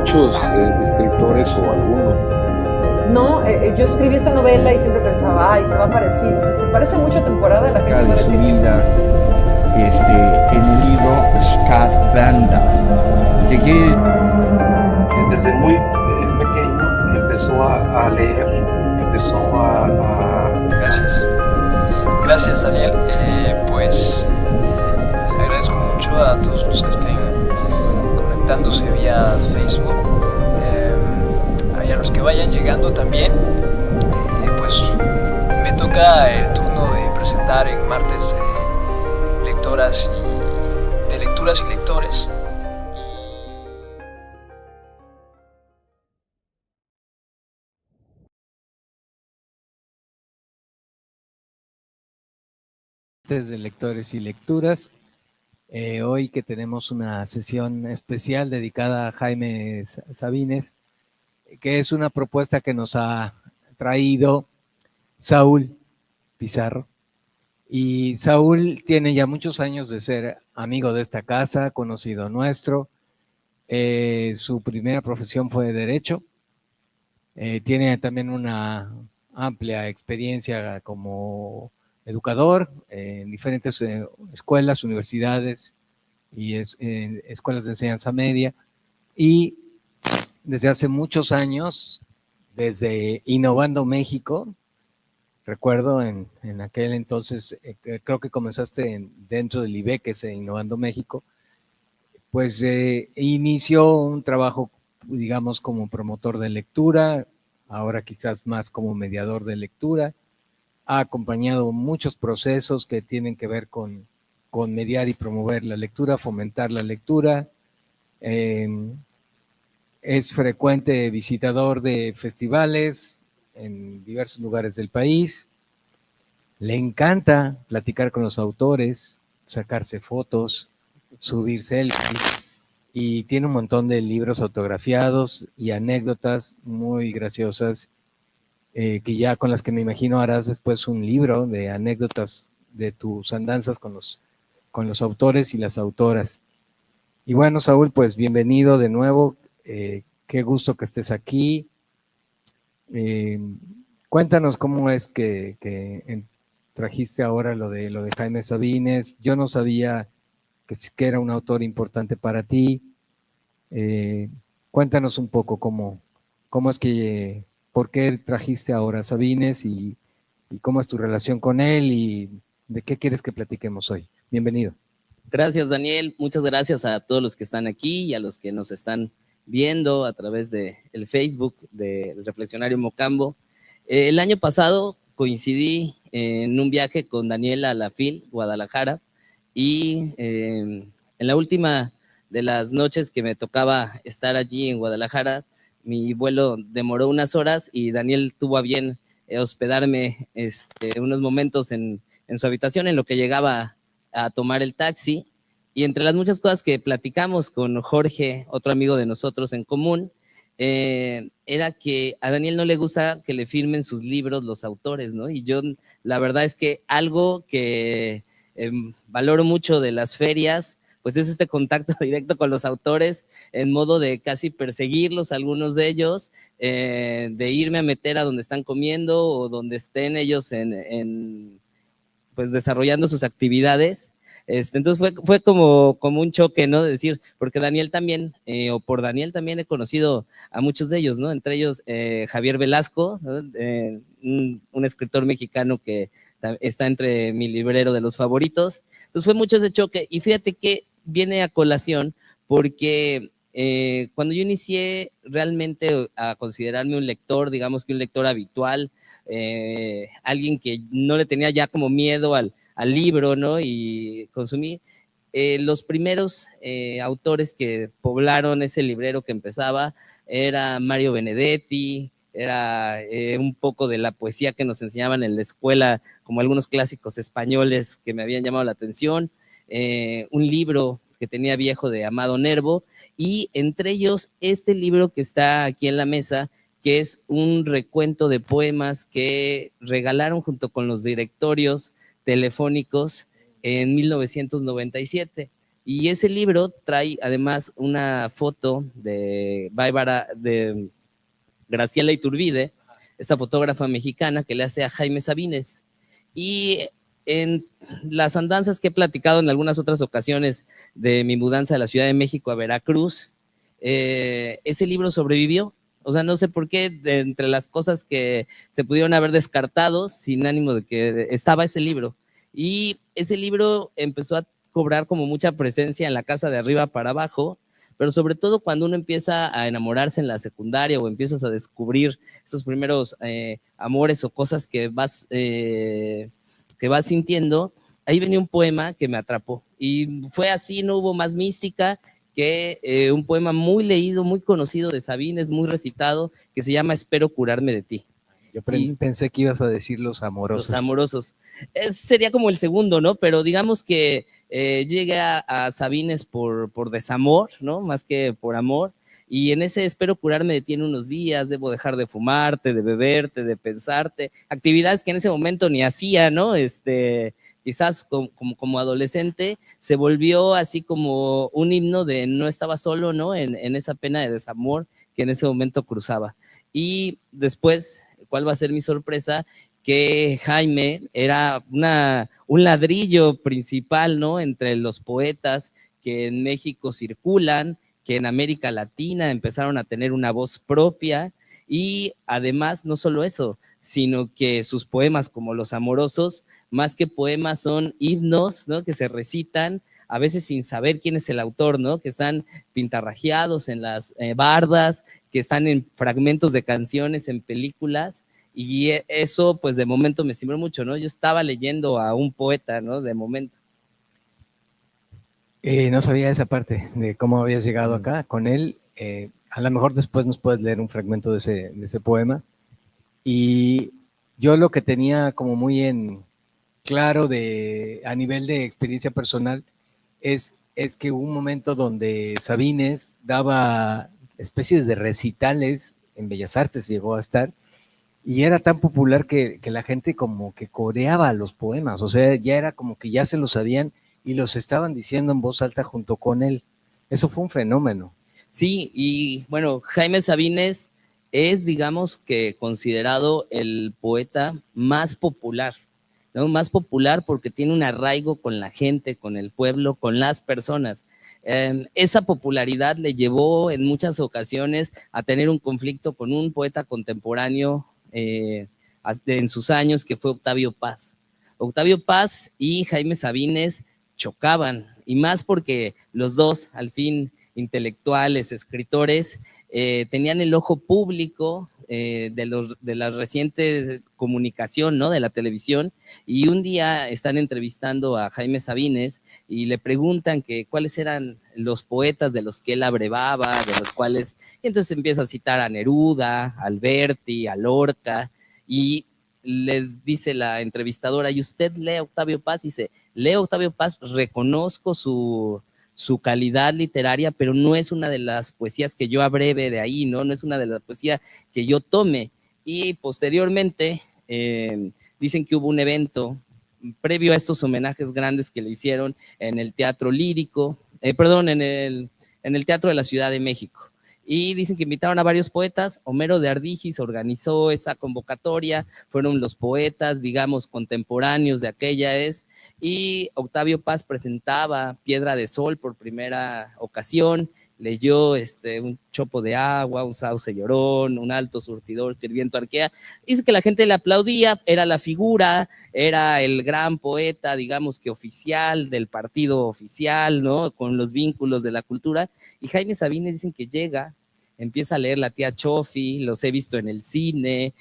muchos escritores o algunos. No, yo escribí esta novela y siempre pensaba, ay, se va a parecer, se parece mucho a Temporada, la gente va a de su decir. vida en el libro Scott Banda. Llegué desde muy pequeño, empezó a leer, empezó Gracias. Gracias, Daniel. Le agradezco mucho a todos los que estén conectándose vía Facebook. Y a los que vayan llegando también. Pues me toca el turno de presentar en martes de lectoras de lecturas y lectores. De lectores y lecturas. Hoy que tenemos una sesión especial dedicada a Jaime Sabines, que es una propuesta que nos ha traído Saúl Pizarro. Y Saúl tiene ya muchos años de ser amigo de esta casa, conocido nuestro. Su primera profesión fue Derecho. Tiene también una amplia experiencia como educador en diferentes escuelas, universidades y escuelas de enseñanza media. Y desde hace muchos años, desde Innovando México, recuerdo en aquel entonces, creo que comenzaste dentro del IBEC, que es Innovando México, pues inició un trabajo, digamos, como promotor de lectura, ahora quizás más como mediador de lectura. Ha acompañado muchos procesos que tienen que ver con mediar y promover la lectura, fomentar la lectura. Es frecuente visitador de festivales en diversos lugares del país. Le encanta platicar con los autores, sacarse fotos, subir selfies, y tiene un montón de libros autografiados y anécdotas muy graciosas, que ya con las que me imagino harás después un libro de anécdotas de tus andanzas con los autores y las autoras. Y bueno, Saúl, pues bienvenido de nuevo, qué gusto que estés aquí. Cuéntanos cómo es que trajiste ahora lo de Jaime Sabines. Yo no sabía que era un autor importante para ti. Cuéntanos un poco cómo es que, por qué trajiste ahora a Sabines y cómo es tu relación con él y de qué quieres que platiquemos hoy. Bienvenido. Gracias, Daniel. Muchas gracias a todos los que están aquí y a los que nos están viendo a través del Facebook del Reflexionario Mocambo. El año pasado coincidí en un viaje con Daniel a la FIL, Guadalajara, y en la última de las noches que me tocaba estar allí en Guadalajara, mi vuelo demoró unas horas y Daniel tuvo a bien hospedarme unos momentos en su habitación en lo que llegaba a tomar el taxi. Y entre las muchas cosas que platicamos con Jorge, otro amigo de nosotros en común, era que a Daniel no le gusta que le firmen sus libros los autores, ¿no? Y yo, la verdad es que algo que valoro mucho de las ferias, pues es este contacto directo con los autores, en modo de casi perseguirlos, algunos de ellos, de irme a meter a donde están comiendo o donde estén ellos pues desarrollando sus actividades. Entonces fue como un choque, ¿no? De decir, porque Daniel también, o por Daniel también he conocido a muchos de ellos, ¿no? Entre ellos Javier Velasco, ¿no? Un escritor mexicano que está entre mi librero de los favoritos. Entonces fue mucho ese choque, y fíjate que viene a colación porque cuando yo inicié realmente a considerarme un lector, digamos que un lector habitual, alguien que no le tenía ya como miedo al libro, ¿no? Y consumí los primeros autores que poblaron ese librero que empezaba, era Mario Benedetti, era un poco de la poesía que nos enseñaban en la escuela, como algunos clásicos españoles que me habían llamado la atención, un libro que tenía viejo de Amado Nervo, y entre ellos este libro que está aquí en la mesa, que es un recuento de poemas que regalaron junto con los directorios telefónicos en 1997. Y ese libro trae además una foto de Graciela Iturbide, esta fotógrafa mexicana que le hace a Jaime Sabines. Y en las andanzas que he platicado en algunas otras ocasiones de mi mudanza de la Ciudad de México a Veracruz, ese libro sobrevivió. O sea, no sé por qué, entre las cosas que se pudieron haber descartado, sin ánimo de que estaba ese libro. Y ese libro empezó a cobrar como mucha presencia en la casa de arriba para abajo, pero sobre todo cuando uno empieza a enamorarse en la secundaria o empiezas a descubrir esos primeros amores o cosas que vas sintiendo, ahí venía un poema que me atrapó. Y fue así, no hubo más mística que un poema muy leído, muy conocido de Sabines, muy recitado, que se llama Espero curarme de ti. Yo pensé que ibas a decir Los Amorosos. Los Amorosos. Sería como el segundo, ¿no? Pero digamos que llegué a Sabines por desamor, ¿no? Más que por amor. Y en ese Espero curarme de ti en unos días, debo dejar de fumarte, de beberte, de pensarte. Actividades que en ese momento ni hacía, ¿no? Quizás como adolescente, se volvió así como un himno de no estaba solo, ¿no? En esa pena de desamor que en ese momento cruzaba. Y después, ¿cuál va a ser mi sorpresa? Que Jaime era un ladrillo principal, ¿no? Entre los poetas que en México circulan, que en América Latina empezaron a tener una voz propia, y además no solo eso, sino que sus poemas como Los Amorosos, más que poemas son himnos, ¿no? Que se recitan a veces sin saber quién es el autor, ¿no? Que están pintarrajeados en las bardas, que están en fragmentos de canciones, en películas, y eso pues de momento me cimbró mucho, ¿no? Yo estaba leyendo a un poeta, ¿no? De momento. No sabía esa parte de cómo habías llegado acá con él. A lo mejor después nos puedes leer un fragmento de ese poema. Y yo lo que tenía como muy en claro a nivel de experiencia personal es que hubo un momento donde Sabines daba especies de recitales en Bellas Artes, llegó a estar, y era tan popular que la gente como que coreaba los poemas, o sea, ya era como que ya se los sabían y los estaban diciendo en voz alta junto con él. Eso fue un fenómeno. Sí, y bueno, Jaime Sabines es, digamos, que considerado el poeta más popular, ¿no? Más popular porque tiene un arraigo con la gente, con el pueblo, con las personas. Esa popularidad le llevó en muchas ocasiones a tener un conflicto con un poeta contemporáneo en sus años, que fue Octavio Paz. Octavio Paz y Jaime Sabines chocaban, y más porque los dos, al fin, intelectuales, escritores, tenían el ojo público de la reciente comunicación, ¿no? De la televisión, y un día están entrevistando a Jaime Sabines y le preguntan que cuáles eran los poetas de los que él abrevaba, de los cuales, y entonces empieza a citar a Neruda, a Alberti, a Lorca, y le dice la entrevistadora, ¿y usted lee a Octavio Paz? Y dice, leo a Octavio Paz, reconozco su calidad literaria, pero no es una de las poesías que yo abreve de ahí, ¿no? No es una de las poesías que yo tome. Y posteriormente dicen que hubo un evento previo a estos homenajes grandes que le hicieron en el Teatro Lírico, en el Teatro de la Ciudad de México. Y dicen que invitaron a varios poetas. Homero de Ardígis organizó esa convocatoria, fueron los poetas, digamos, contemporáneos de aquella y Octavio Paz presentaba Piedra de Sol por primera ocasión, leyó un chopo de agua, un sauce llorón, un alto surtidor que el viento arquea. Dice que la gente le aplaudía, era la figura, era el gran poeta, digamos que oficial del partido oficial, ¿no? Con los vínculos de la cultura. Y Jaime Sabines dicen que llega, empieza a leer La tía Chofi, los he visto en el cine,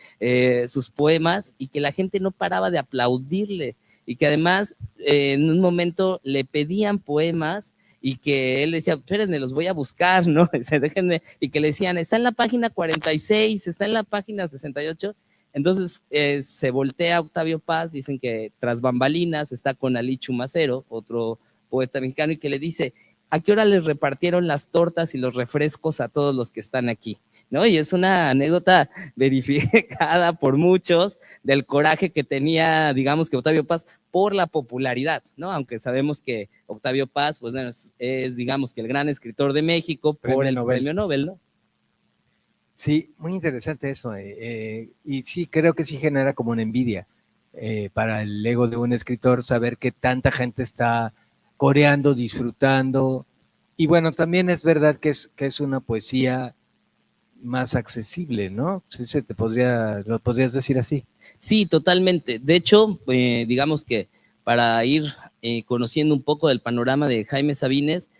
sus poemas, y que la gente no paraba de aplaudirle, y que además en un momento le pedían poemas y que él decía, espérenme, los voy a buscar, ¿no? Déjenme, y que le decían, está en la página 46, está en la página 68. Entonces se voltea Octavio Paz, dicen que tras bambalinas está con Ali Chumacero, otro poeta mexicano, y que le dice, ¿a qué hora les repartieron las tortas y los refrescos a todos los que están aquí? ¿no? Y es una anécdota verificada por muchos del coraje que tenía, digamos, que Octavio Paz por la popularidad, ¿no? Aunque sabemos que Octavio Paz, pues bueno, es digamos, que el gran escritor de México por el premio Nobel, ¿no? Sí, muy interesante eso. Y sí, creo que sí genera como una envidia para el ego de un escritor saber que tanta gente está coreando, disfrutando. Y bueno, también es verdad que es una poesía más accesible, ¿no? Sí, lo podrías decir así. Sí, totalmente. De hecho, digamos que para ir conociendo un poco del panorama de Jaime Sabines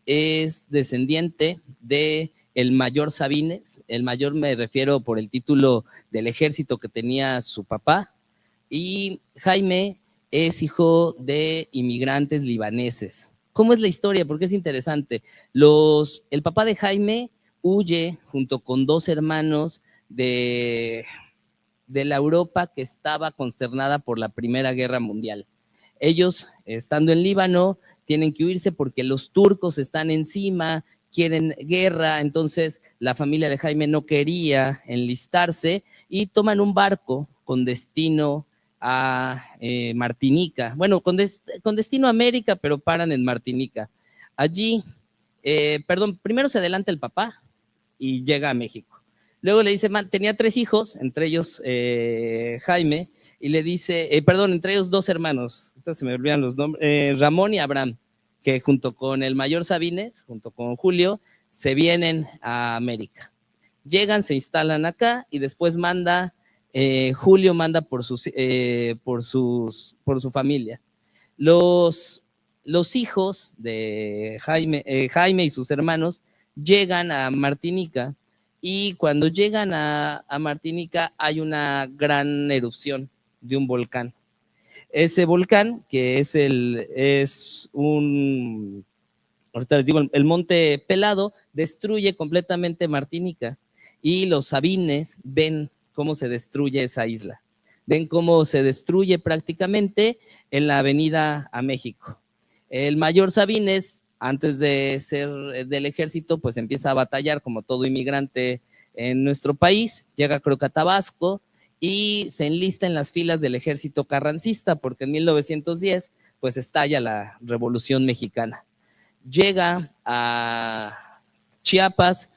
es descendiente de el mayor Sabines. El mayor me refiero por el título del ejército que tenía su papá, y Jaime es hijo de inmigrantes libaneses. ¿Cómo es la historia? Porque es interesante. El papá de Jaime huye junto con 2 hermanos de la Europa que estaba consternada por la Primera Guerra Mundial. Ellos, estando en Líbano, tienen que huirse porque los turcos están encima, quieren guerra, entonces la familia de Jaime no quería enlistarse y toman un barco con destino a Martinica, bueno, con destino a América, pero paran en Martinica. Allí, primero se adelanta el papá y llega a México. Luego le dice, tenía 3 hijos, entre ellos Jaime, y le dice, entre ellos 2 hermanos, entonces se me olvidan los nombres, Ramón y Abraham, que junto con el mayor Sabines, junto con Julio, se vienen a América. Llegan, se instalan acá y después Julio manda por su familia. Los hijos de Jaime y sus hermanos llegan a Martinica, y cuando llegan a Martinica hay una gran erupción de un volcán. Ese volcán, que ahorita les digo, el Monte Pelado, destruye completamente Martinica, y los Sabines ven cómo se destruye esa isla. Ven cómo se destruye prácticamente en la avenida a México. El mayor Sabines, antes de ser del ejército, pues empieza a batallar como todo inmigrante en nuestro país, llega creo que a Tabasco y se enlista en las filas del ejército carrancista, porque en 1910 pues estalla la Revolución Mexicana. Llega a Chiapas,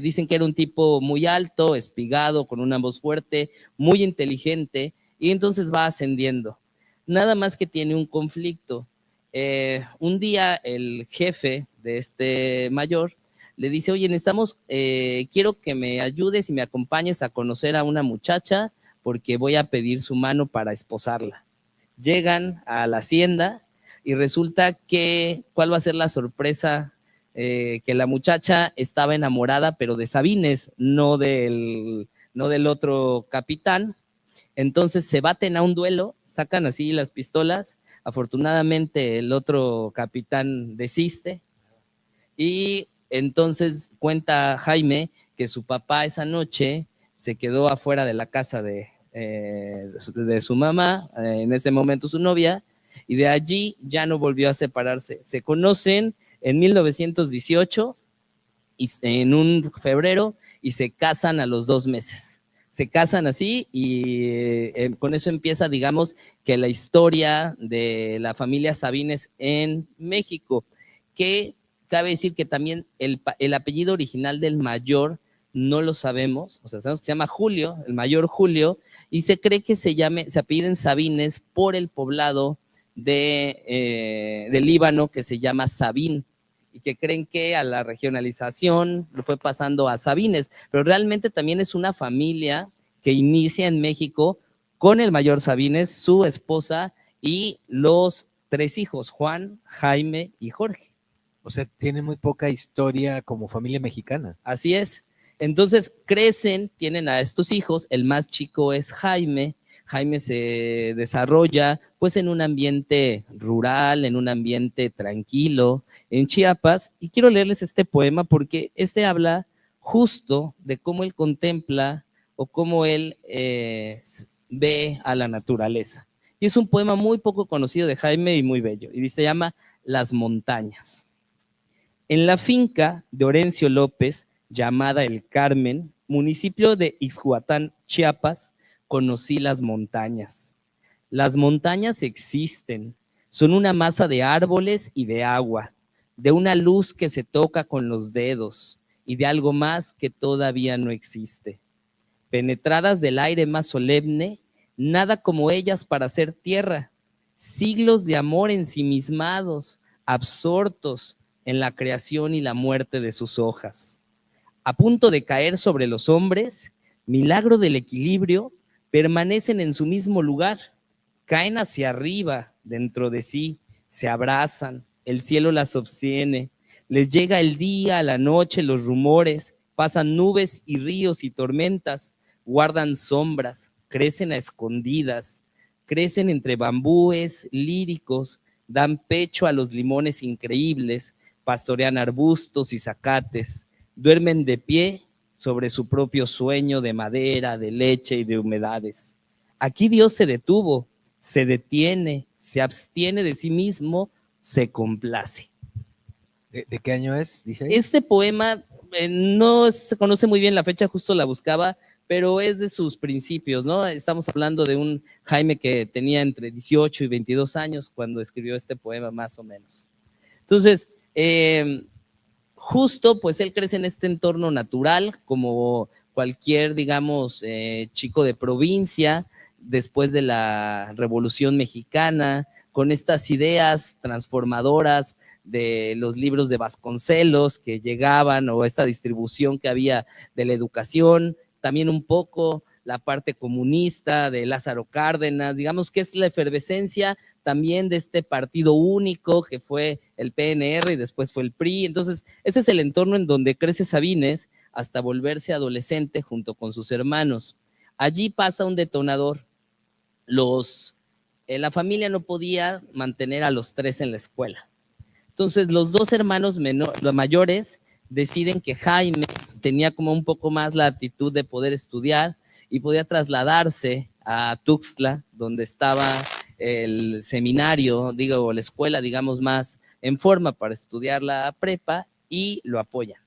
dicen que era un tipo muy alto, espigado, con una voz fuerte, muy inteligente, y entonces va ascendiendo. Nada más que tiene un conflicto. Un día el jefe de este mayor le dice, oye, quiero que me ayudes y me acompañes a conocer a una muchacha porque voy a pedir su mano para esposarla. Llegan a la hacienda y resulta que, ¿cuál va a ser la sorpresa? Que la muchacha estaba enamorada, pero de Sabines, no del otro capitán. Entonces se baten a un duelo, sacan así las pistolas. Afortunadamente el otro capitán desiste, y entonces cuenta Jaime que su papá esa noche se quedó afuera de la casa de su mamá, en ese momento su novia, y de allí ya no volvió a separarse. Se conocen en 1918, en un febrero, y se casan a los 2 meses. Se casan así y con eso empieza, digamos, que la historia de la familia Sabines en México, que cabe decir que también el apellido original del mayor no lo sabemos, o sea, sabemos que se llama Julio, el mayor Julio, y se cree que se apelliden Sabines por el poblado de Líbano que se llama Sabín, y que creen que a la regionalización lo fue pasando a Sabines, pero realmente también es una familia que inicia en México con el mayor Sabines, su esposa y los 3 hijos, Juan, Jaime y Jorge. O sea, tiene muy poca historia como familia mexicana. Así es. Entonces crecen, tienen a estos hijos, el más chico es Jaime. Jaime se desarrolla pues en un ambiente rural, en un ambiente tranquilo, en Chiapas, y quiero leerles este poema porque habla justo de cómo él contempla o cómo él ve a la naturaleza. Y es un poema muy poco conocido de Jaime y muy bello, y se llama Las montañas. En la finca de Orencio López llamada El Carmen, municipio de Ixhuatán, Chiapas, conocí las montañas. Las montañas existen, son una masa de árboles y de agua, de una luz que se toca con los dedos y de algo más que todavía no existe. Penetradas del aire más solemne, nada como ellas para ser tierra, siglos de amor ensimismados, absortos en la creación y la muerte de sus hojas. A punto de caer sobre los hombres, milagro del equilibrio, permanecen en su mismo lugar, caen hacia arriba, dentro de sí, se abrazan, el cielo las sostiene, les llega el día, la noche, los rumores, pasan nubes y ríos y tormentas, guardan sombras, crecen a escondidas, crecen entre bambúes líricos, dan pecho a los limones increíbles, pastorean arbustos y zacates, duermen de pie sobre su propio sueño de madera, de leche y de humedades. Aquí Dios se detuvo, se detiene, se abstiene de sí mismo, se complace. ¿De qué año es? Dice ahí. Este poema no se conoce muy bien la fecha, justo la buscaba, pero es de sus principios, ¿no? Estamos hablando de un Jaime que tenía entre 18 y 22 años cuando escribió este poema, más o menos. Entonces, justo, pues él crece en este entorno natural, como cualquier, digamos, chico de provincia, después de la Revolución Mexicana, con estas ideas transformadoras de los libros de Vasconcelos que llegaban, o esta distribución que había de la educación, también un poco la parte comunista de Lázaro Cárdenas, digamos que es la efervescencia también de este partido único que fue el PNR y después fue el PRI. Entonces, ese es el entorno en donde crece Sabines hasta volverse adolescente junto con sus hermanos. Allí pasa un detonador. La familia no podía mantener a los tres en la escuela. Entonces, los dos hermanos los mayores deciden que Jaime tenía como un poco más la aptitud de poder estudiar y podía trasladarse a Tuxtla, donde estaba el seminario, o la escuela, digamos, más en forma para estudiar la prepa, y lo apoyan,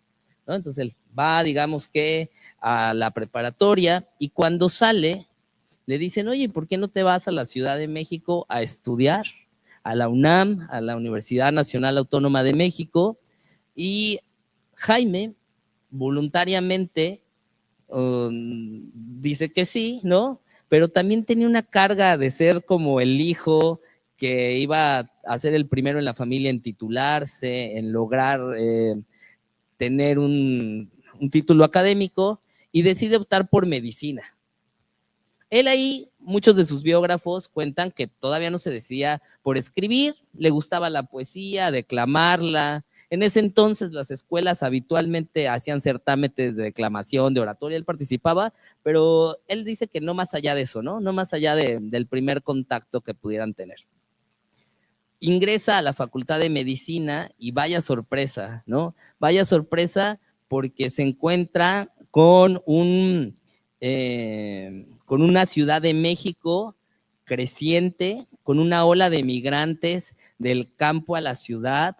¿no? Entonces él va, digamos que a la preparatoria, y cuando sale, le dicen, oye, ¿por qué no te vas a la Ciudad de México a estudiar? A la UNAM, a la Universidad Nacional Autónoma de México. Y Jaime voluntariamente dice que sí, ¿no? Pero también tenía una carga de ser como el hijo que iba a ser el primero en la familia en titularse, en lograr tener un título académico, y decide optar por medicina. Él ahí, muchos de sus biógrafos cuentan que todavía no se decidía por escribir, le gustaba la poesía, declamarla. En ese entonces las escuelas habitualmente hacían certámenes de declamación, de oratoria, él participaba, pero él dice que no más allá de eso, ¿no? No más allá del primer contacto que pudieran tener. Ingresa a la Facultad de Medicina y vaya sorpresa, ¿no? Vaya sorpresa porque se encuentra con una Ciudad de México creciente, con una ola de migrantes del campo a la ciudad,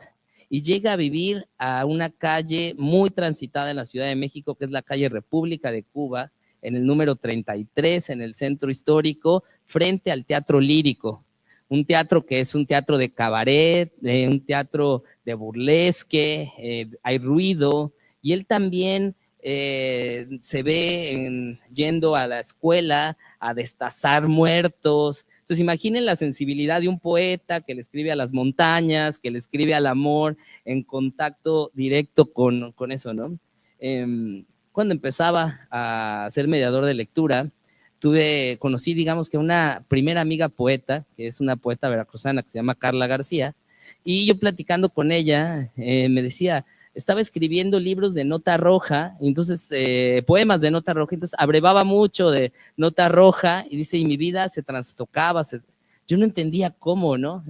y llega a vivir a una calle muy transitada en la Ciudad de México, que es la calle República de Cuba, en el número 33, en el centro histórico, frente al Teatro Lírico. Un teatro que es un teatro de cabaret, un teatro de burlesque, hay ruido, y él también se ve yendo a la escuela a destazar muertos. Entonces imaginen la sensibilidad de un poeta que le escribe a las montañas, que le escribe al amor, en contacto directo con eso, ¿no? Cuando empezaba a ser mediador de lectura, conocí, digamos que una primera amiga poeta, que es una poeta veracruzana que se llama Carla García, y yo platicando con ella, me decía, estaba escribiendo libros de nota roja, entonces poemas de nota roja, entonces abrevaba mucho de nota roja, y dice, y mi vida se trastocaba, yo no entendía cómo, ¿no?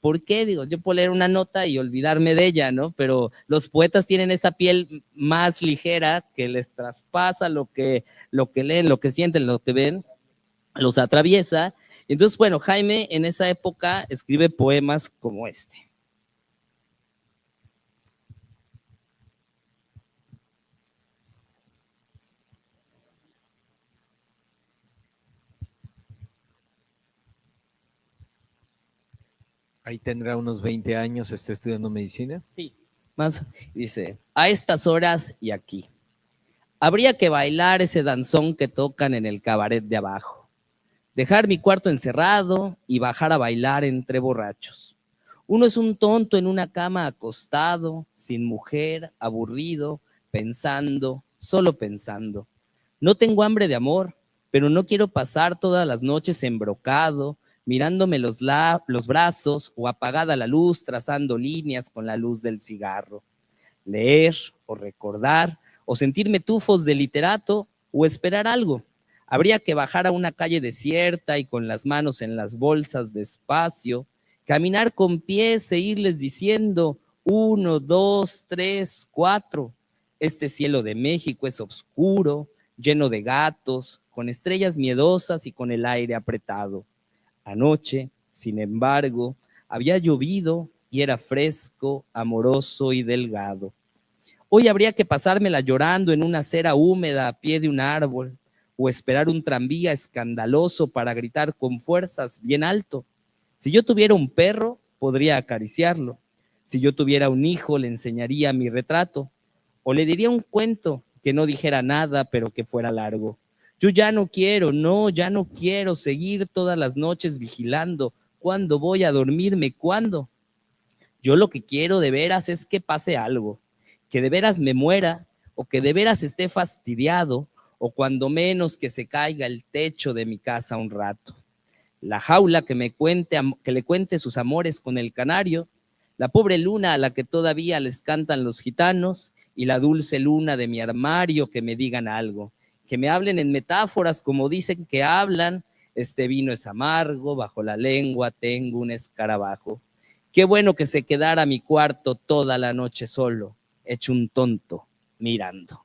¿Por qué? Digo, yo puedo leer una nota y olvidarme de ella, ¿no? Pero los poetas tienen esa piel más ligera que les traspasa lo que leen, lo que sienten, lo que ven, los atraviesa. Entonces, bueno, Jaime en esa época escribe poemas como este. Ahí tendrá unos 20 años, está estudiando medicina. Sí, más. Dice, a estas horas y aquí. Habría que bailar ese danzón que tocan en el cabaret de abajo. Dejar mi cuarto encerrado y bajar a bailar entre borrachos. Uno es un tonto en una cama acostado, sin mujer, aburrido, pensando, solo pensando. No tengo hambre de amor, pero no quiero pasar todas las noches embrocado, mirándome los brazos o apagada la luz, trazando líneas con la luz del cigarro. Leer o recordar o sentirme tufos de literato o esperar algo. Habría que bajar a una calle desierta y con las manos en las bolsas despacio, caminar con pies e irles diciendo 1, 2, 3, 4. Este cielo de México es oscuro, lleno de gatos, con estrellas miedosas y con el aire apretado. Anoche, sin embargo, había llovido y era fresco, amoroso y delgado. Hoy habría que pasármela llorando en una acera húmeda a pie de un árbol o esperar un tranvía escandaloso para gritar con fuerzas bien alto. Si yo tuviera un perro, podría acariciarlo. Si yo tuviera un hijo, le enseñaría mi retrato o le diría un cuento que no dijera nada, pero que fuera largo. Yo ya no quiero seguir todas las noches vigilando. ¿Cuándo voy a dormirme? ¿Cuándo? Yo lo que quiero de veras es que pase algo, que de veras me muera o que de veras esté fastidiado o cuando menos que se caiga el techo de mi casa un rato. La jaula que le cuente sus amores con el canario, la pobre luna a la que todavía les cantan los gitanos y la dulce luna de mi armario que me digan algo, que me hablen en metáforas como dicen que hablan. Este vino es amargo, bajo la lengua tengo un escarabajo. Qué bueno que se quedara mi cuarto toda la noche solo, hecho un tonto, mirando.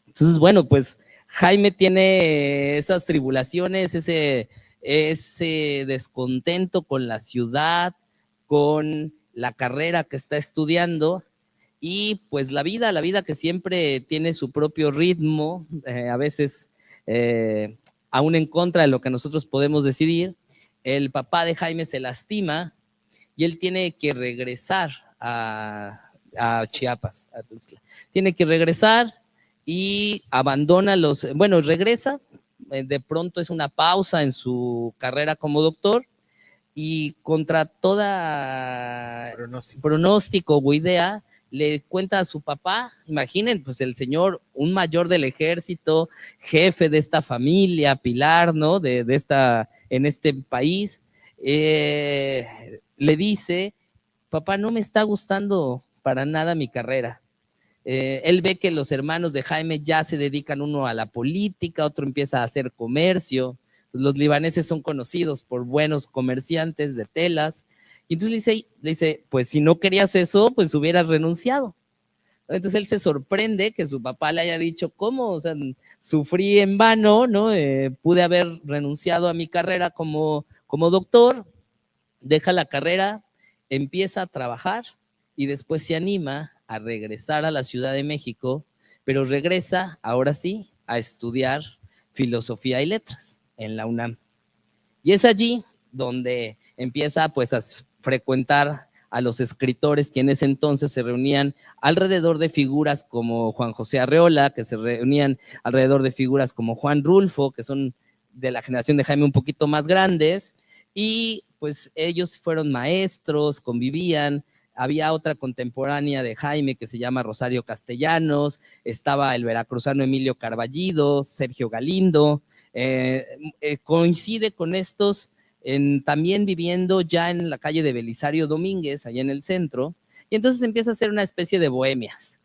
Entonces, bueno, pues Jaime tiene esas tribulaciones, ese descontento con la ciudad, con la carrera que está estudiando y pues la vida que siempre tiene su propio ritmo, a veces aún en contra de lo que nosotros podemos decidir. El papá de Jaime se lastima y él tiene que regresar a Chiapas, a Tuxtla. Tiene que regresar y abandona regresa, de pronto es una pausa en su carrera como doctor y contra toda pronóstico o idea, le cuenta a su papá, imaginen, pues el señor, un mayor del ejército, jefe de esta familia, pilar, ¿no? En este país, le dice, papá, no me está gustando para nada mi carrera. Él ve que los hermanos de Jaime ya se dedican uno a la política, otro empieza a hacer comercio. Los libaneses son conocidos por buenos comerciantes de telas. Y entonces le dice, pues si no querías eso, pues hubieras renunciado. Entonces él se sorprende que su papá le haya dicho, ¿cómo? O sea, sufrí en vano, ¿no? Pude haber renunciado a mi carrera como doctor, deja la carrera, empieza a trabajar y después se anima a regresar a la Ciudad de México, pero regresa, ahora sí, a estudiar filosofía y letras en la UNAM. Y es allí donde empieza pues a frecuentar a los escritores que en ese entonces se reunían alrededor de figuras como Juan José Arreola, que se reunían alrededor de figuras como Juan Rulfo, que son de la generación de Jaime un poquito más grandes, y pues ellos fueron maestros, convivían. Había otra contemporánea de Jaime que se llama Rosario Castellanos, estaba el veracruzano Emilio Carballido, Sergio Galindo, coincide con estos también viviendo ya en la calle de Belisario Domínguez, allá en el centro, y entonces empieza a hacer una especie de bohemias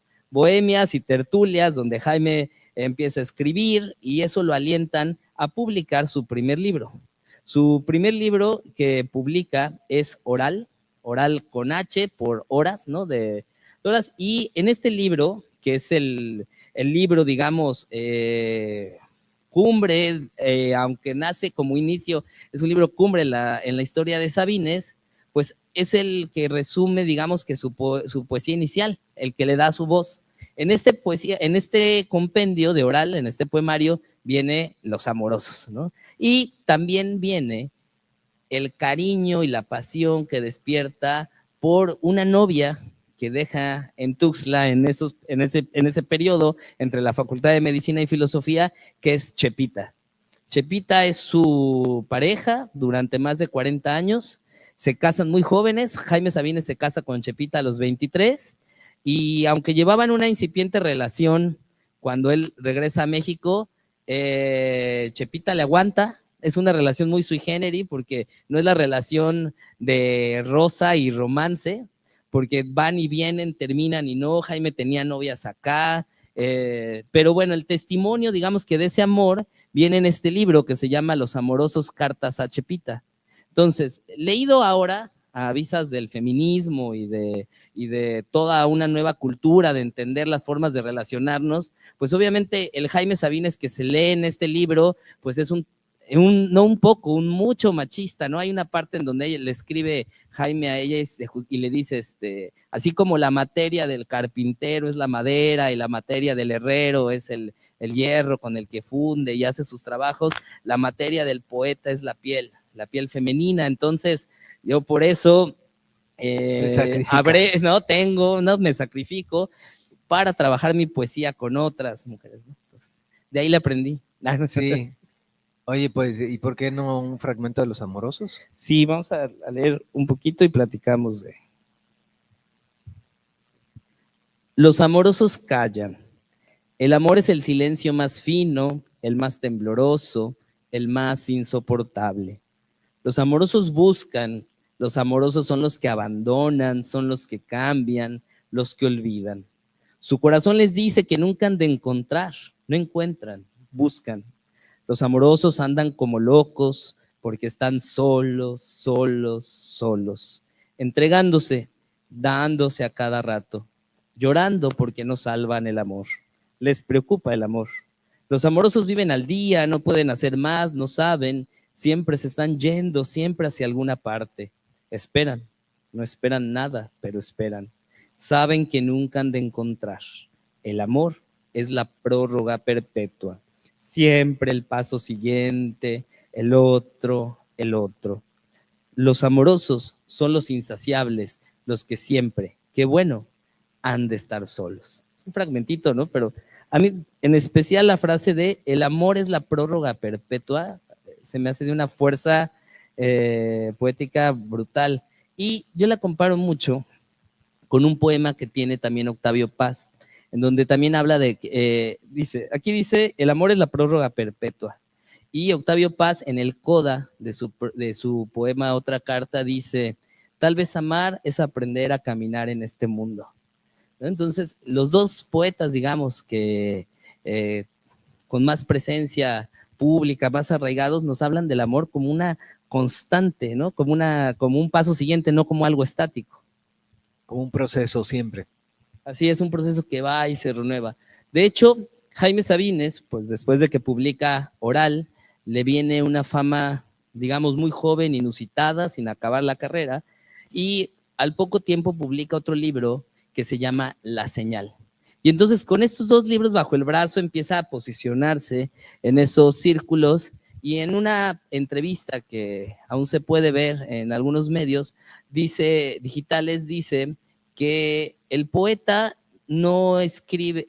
y tertulias donde Jaime empieza a escribir y eso lo alientan a publicar su primer libro. Su primer libro que publica es Oral con H por horas, ¿no? De horas. Y en este libro, que es el libro, digamos, cumbre, aunque nace como inicio, es un libro cumbre en la historia de Sabines, pues es el que resume, digamos, que su poesía inicial, el que le da su voz. En este compendio de Oral, en este poemario, viene Los Amorosos, ¿no? Y también viene el cariño y la pasión que despierta por una novia que deja en Tuxtla en ese periodo entre la Facultad de Medicina y Filosofía, que es Chepita. Chepita es su pareja durante más de 40 años, se casan muy jóvenes, Jaime Sabines se casa con Chepita a los 23, y aunque llevaban una incipiente relación cuando él regresa a México, Chepita le aguanta. Es una relación muy sui generis porque no es la relación de rosa y romance, porque van y vienen, terminan y no. Jaime tenía novias acá, pero bueno, el testimonio, digamos que de ese amor viene en este libro que se llama Los amorosos cartas a Chepita. Entonces, leído ahora a vistas del feminismo y de toda una nueva cultura de entender las formas de relacionarnos, pues obviamente el Jaime Sabines que se lee en este libro, pues es un mucho machista, ¿no? Hay una parte en donde ella le escribe Jaime a ella y le dice, así como la materia del carpintero es la madera y la materia del herrero es el hierro con el que funde y hace sus trabajos, la materia del poeta es la piel femenina. Entonces, yo por eso me sacrifico para trabajar mi poesía con otras mujeres, ¿no? Entonces, de ahí le aprendí. Sí. Oye, pues, ¿y por qué no un fragmento de Los Amorosos? Sí, vamos a leer un poquito y platicamos de... Los amorosos callan. El amor es el silencio más fino, el más tembloroso, el más insoportable. Los amorosos buscan, los amorosos son los que abandonan, son los que cambian, los que olvidan. Su corazón les dice que nunca han de encontrar, no encuentran, buscan. Los amorosos andan como locos porque están solos, entregándose, dándose a cada rato, llorando porque no salvan el amor. Les preocupa el amor. Los amorosos viven al día, no pueden hacer más, no saben, siempre se están yendo, siempre hacia alguna parte. Esperan, no esperan nada, pero esperan. Saben que nunca han de encontrar. El amor es la prórroga perpetua. Siempre el paso siguiente, el otro. Los amorosos son los insaciables, los que siempre, qué bueno, han de estar solos. Es un fragmentito, ¿no? Pero a mí, en especial la frase de el amor es la prórroga perpetua, se me hace de una fuerza poética brutal. Y yo la comparo mucho con un poema que tiene también Octavio Paz, en donde también habla de, aquí dice, el amor es la prórroga perpetua. Y Octavio Paz, en el coda de su poema Otra Carta, dice, tal vez amar es aprender a caminar en este mundo. ¿No? Entonces, los dos poetas, digamos, que con más presencia pública, más arraigados, nos hablan del amor como una constante, ¿no? Como un paso siguiente, no como algo estático. Como un proceso siempre. Así es, un proceso que va y se renueva. De hecho, Jaime Sabines, pues después de que publica Oral, le viene una fama, digamos, muy joven, inusitada, sin acabar la carrera, y al poco tiempo publica otro libro que se llama La Señal. Y entonces con estos dos libros bajo el brazo empieza a posicionarse en esos círculos, y en una entrevista que aún se puede ver en algunos medios digitales, dice que el poeta no escribe,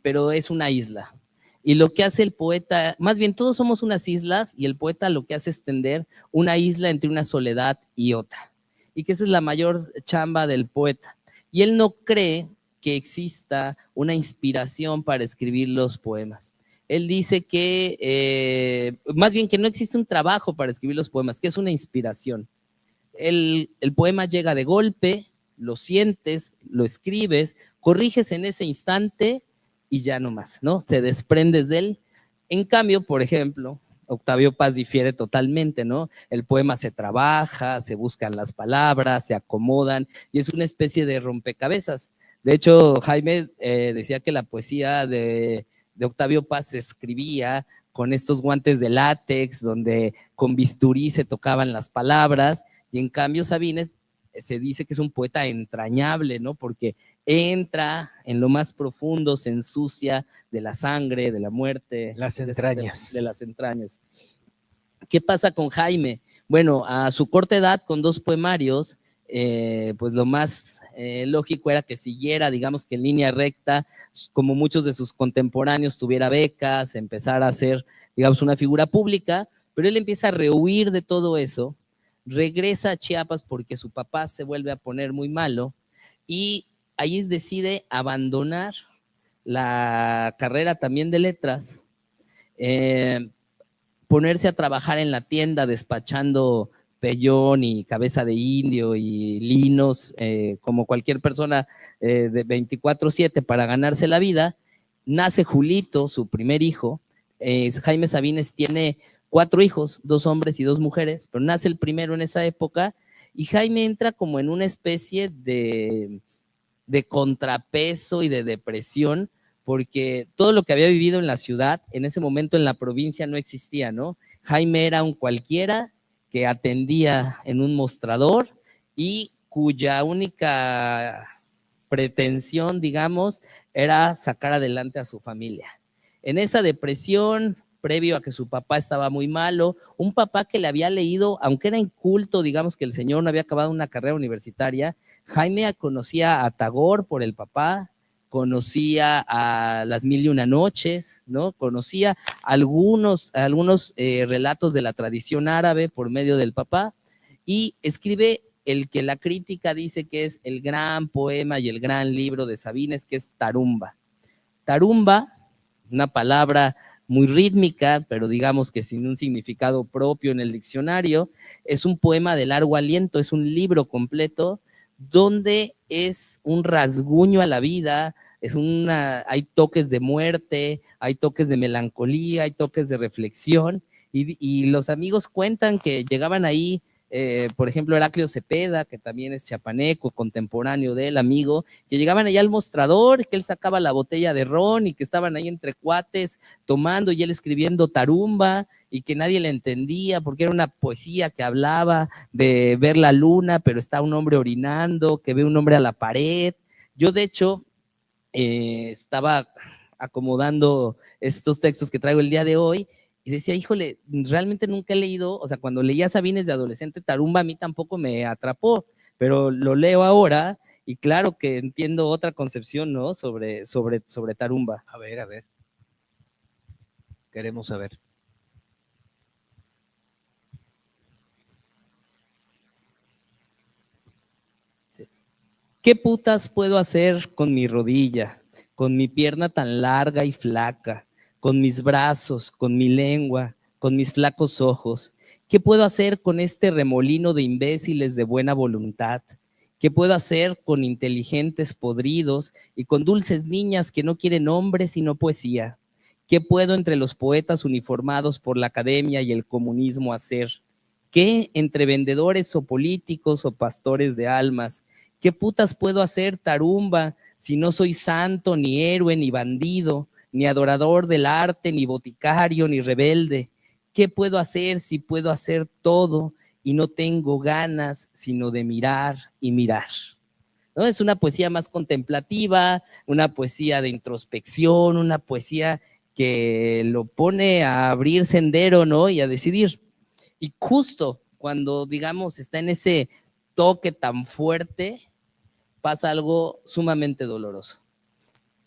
pero es una isla. Y lo que hace el poeta, más bien todos somos unas islas, y el poeta lo que hace es tender una isla entre una soledad y otra. Y que esa es la mayor chamba del poeta. Y él no cree que exista una inspiración para escribir los poemas. Él dice que, más bien que no existe un trabajo para escribir los poemas, que es una inspiración. El poema llega de golpe, lo sientes, lo escribes, corriges en ese instante y ya no más, ¿no? Te desprendes de él. En cambio, por ejemplo, Octavio Paz difiere totalmente, ¿no? El poema se trabaja, se buscan las palabras, se acomodan y es una especie de rompecabezas. De hecho, Jaime decía que la poesía de Octavio Paz se escribía con estos guantes de látex, donde con bisturí se tocaban las palabras, y en cambio Sabines se dice que es un poeta entrañable, ¿no? Porque entra en lo más profundo, se ensucia de la sangre, de la muerte. Las entrañas. De las entrañas. ¿Qué pasa con Jaime? Bueno, a su corta edad, con 2 poemarios, pues lo más lógico era que siguiera, digamos que en línea recta, como muchos de sus contemporáneos, tuviera becas, empezara a ser, digamos, una figura pública, pero él empieza a rehuir de todo eso, regresa a Chiapas porque su papá se vuelve a poner muy malo y ahí decide abandonar la carrera también de letras, ponerse a trabajar en la tienda despachando pellón y cabeza de indio y linos, como cualquier persona de 24/7 para ganarse la vida. Nace Julito, su primer hijo. Jaime Sabines tiene 4 hijos, 2 hombres y 2 mujeres, pero nace el primero en esa época y Jaime entra como en una especie de contrapeso y de depresión, porque todo lo que había vivido en la ciudad, en ese momento en la provincia no existía, ¿no? Jaime era un cualquiera que atendía en un mostrador y cuya única pretensión, digamos, era sacar adelante a su familia. En esa depresión, previo a que su papá estaba muy malo, un papá que le había leído, aunque era inculto, digamos que el señor no había acabado una carrera universitaria, Jaime conocía a Tagore por el papá, conocía a Las Mil y Una Noches, ¿no? Conocía algunos relatos de la tradición árabe por medio del papá y escribe el que la crítica dice que es el gran poema y el gran libro de Sabines, que es Tarumba. Tarumba, una palabra muy rítmica, pero digamos que sin un significado propio en el diccionario, es un poema de largo aliento, es un libro completo donde es un rasguño a la vida, hay toques de muerte, hay toques de melancolía, hay toques de reflexión, y los amigos cuentan que llegaban ahí, por ejemplo, Heraclio Cepeda, que también es chiapaneco, contemporáneo del amigo, que llegaban allá al mostrador, que él sacaba la botella de ron y que estaban ahí entre cuates tomando y él escribiendo Tarumba, y que nadie le entendía porque era una poesía que hablaba de ver la luna, pero está un hombre orinando, que ve un hombre a la pared. Yo, de hecho, estaba acomodando estos textos que traigo el día de hoy y decía, híjole, realmente nunca he leído, o sea, cuando leía Sabines de adolescente, Tarumba a mí tampoco me atrapó, pero lo leo ahora y claro que entiendo otra concepción, ¿no? Sobre Tarumba. A ver. Queremos saber. ¿Qué putas puedo hacer con mi rodilla, con mi pierna tan larga y flaca, con mis brazos, con mi lengua, con mis flacos ojos? ¿Qué puedo hacer con este remolino de imbéciles de buena voluntad? ¿Qué puedo hacer con inteligentes podridos y con dulces niñas que no quieren hombres sino poesía? ¿Qué puedo entre los poetas uniformados por la academia y el comunismo hacer? ¿Qué entre vendedores o políticos o pastores de almas? ¿Qué putas puedo hacer, Tarumba, si no soy santo, ni héroe, ni bandido, ni adorador del arte, ni boticario, ni rebelde? ¿Qué puedo hacer si puedo hacer todo y no tengo ganas sino de mirar y mirar? ¿No? Es una poesía más contemplativa, una poesía de introspección, una poesía que lo pone a abrir sendero, ¿no? Y a decidir. Y justo cuando, digamos, está en ese toque tan fuerte, pasa algo sumamente doloroso.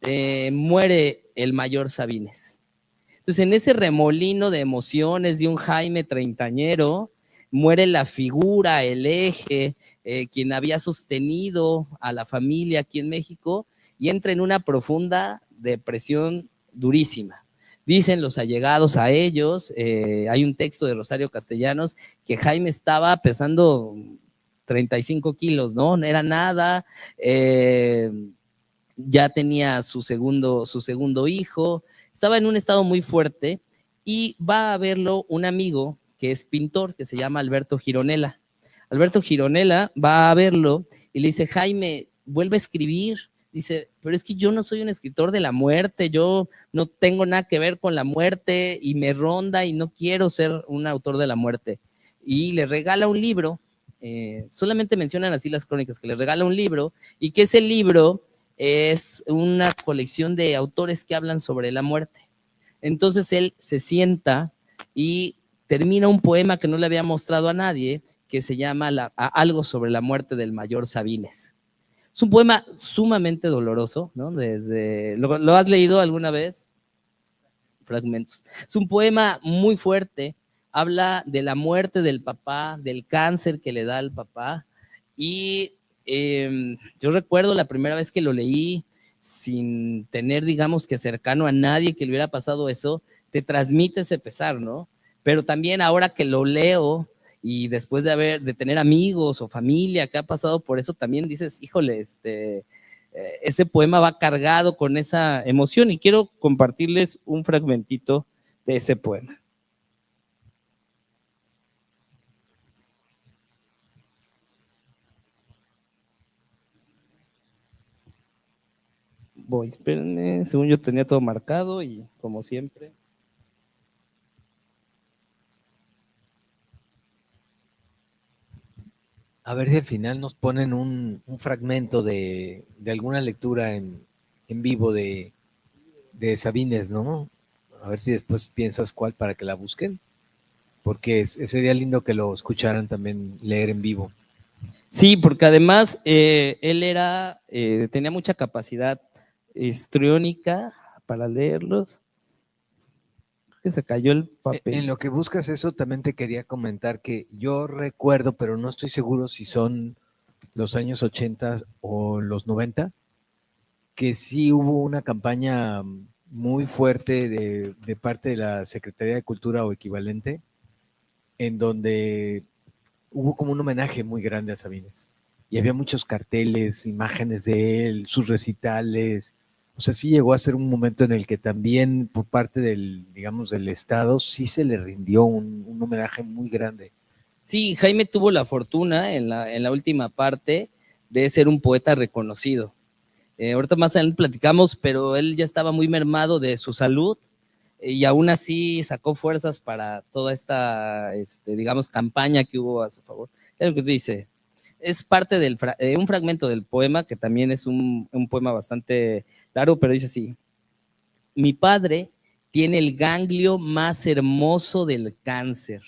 Muere el mayor Sabines. Entonces, en ese remolino de emociones de un Jaime treintañero, muere la figura, el eje, quien había sostenido a la familia aquí en México, y entra en una profunda depresión durísima. Dicen los allegados a ellos, hay un texto de Rosario Castellanos, que Jaime estaba pesando 35 kilos, ¿no? No era nada, ya tenía su segundo hijo, estaba en un estado muy fuerte y va a verlo un amigo que es pintor, que se llama Alberto Gironella. Alberto Gironella va a verlo y le dice, Jaime, vuelve a escribir. Dice, pero es que yo no soy un escritor de la muerte, yo no tengo nada que ver con la muerte y me ronda y no quiero ser un autor de la muerte. Y le regala un libro, solamente mencionan así las crónicas, que le regala un libro y que ese libro es una colección de autores que hablan sobre la muerte. Entonces él se sienta y termina un poema que no le había mostrado a nadie, que se llama Algo sobre la muerte del mayor Sabines. Es un poema sumamente doloroso, ¿no? ¿Lo has leído alguna vez? Fragmentos. Es un poema muy fuerte, habla de la muerte del papá, del cáncer que le da al papá, y yo recuerdo la primera vez que lo leí, sin tener, digamos, que cercano a nadie que le hubiera pasado eso, te transmite ese pesar, ¿no? Pero también ahora que lo leo y después de tener amigos o familia que ha pasado por eso, también dices, híjole, ese poema va cargado con esa emoción, y quiero compartirles un fragmentito de ese poema. Espérenme, según yo tenía todo marcado y como siempre. A ver si al final nos ponen un fragmento de alguna lectura en vivo de Sabines, ¿no? A ver si después piensas cuál para que la busquen, porque sería lindo que lo escucharan también leer en vivo. Sí, porque además él tenía mucha capacidad histriónica para leerlos. Que se cayó el papel. En lo que buscas eso, también te quería comentar que yo recuerdo, pero no estoy seguro si son los años 80 o los 90, que sí hubo una campaña muy fuerte de parte de la Secretaría de Cultura o equivalente, en donde hubo como un homenaje muy grande a Sabines. Y había muchos carteles, imágenes de él, sus recitales. O sea, sí llegó a ser un momento en el que también por parte del Estado sí se le rindió un homenaje muy grande. Sí, Jaime tuvo la fortuna en la última parte de ser un poeta reconocido. Ahorita más adelante platicamos, pero él ya estaba muy mermado de su salud y aún así sacó fuerzas para toda esta, digamos, campaña que hubo a su favor. Es lo que dice. Es parte de un fragmento del poema, que también es un poema bastante largo, pero dice así: mi padre tiene el ganglio más hermoso del cáncer,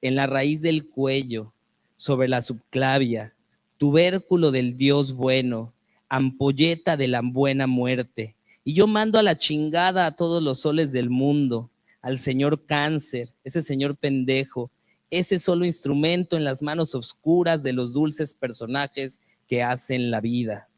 en la raíz del cuello, sobre la subclavia, tubérculo del Dios bueno, ampolleta de la buena muerte. Y yo mando a la chingada a todos los soles del mundo, al señor cáncer, ese señor pendejo, ese solo instrumento en las manos oscuras de los dulces personajes que hacen la vida.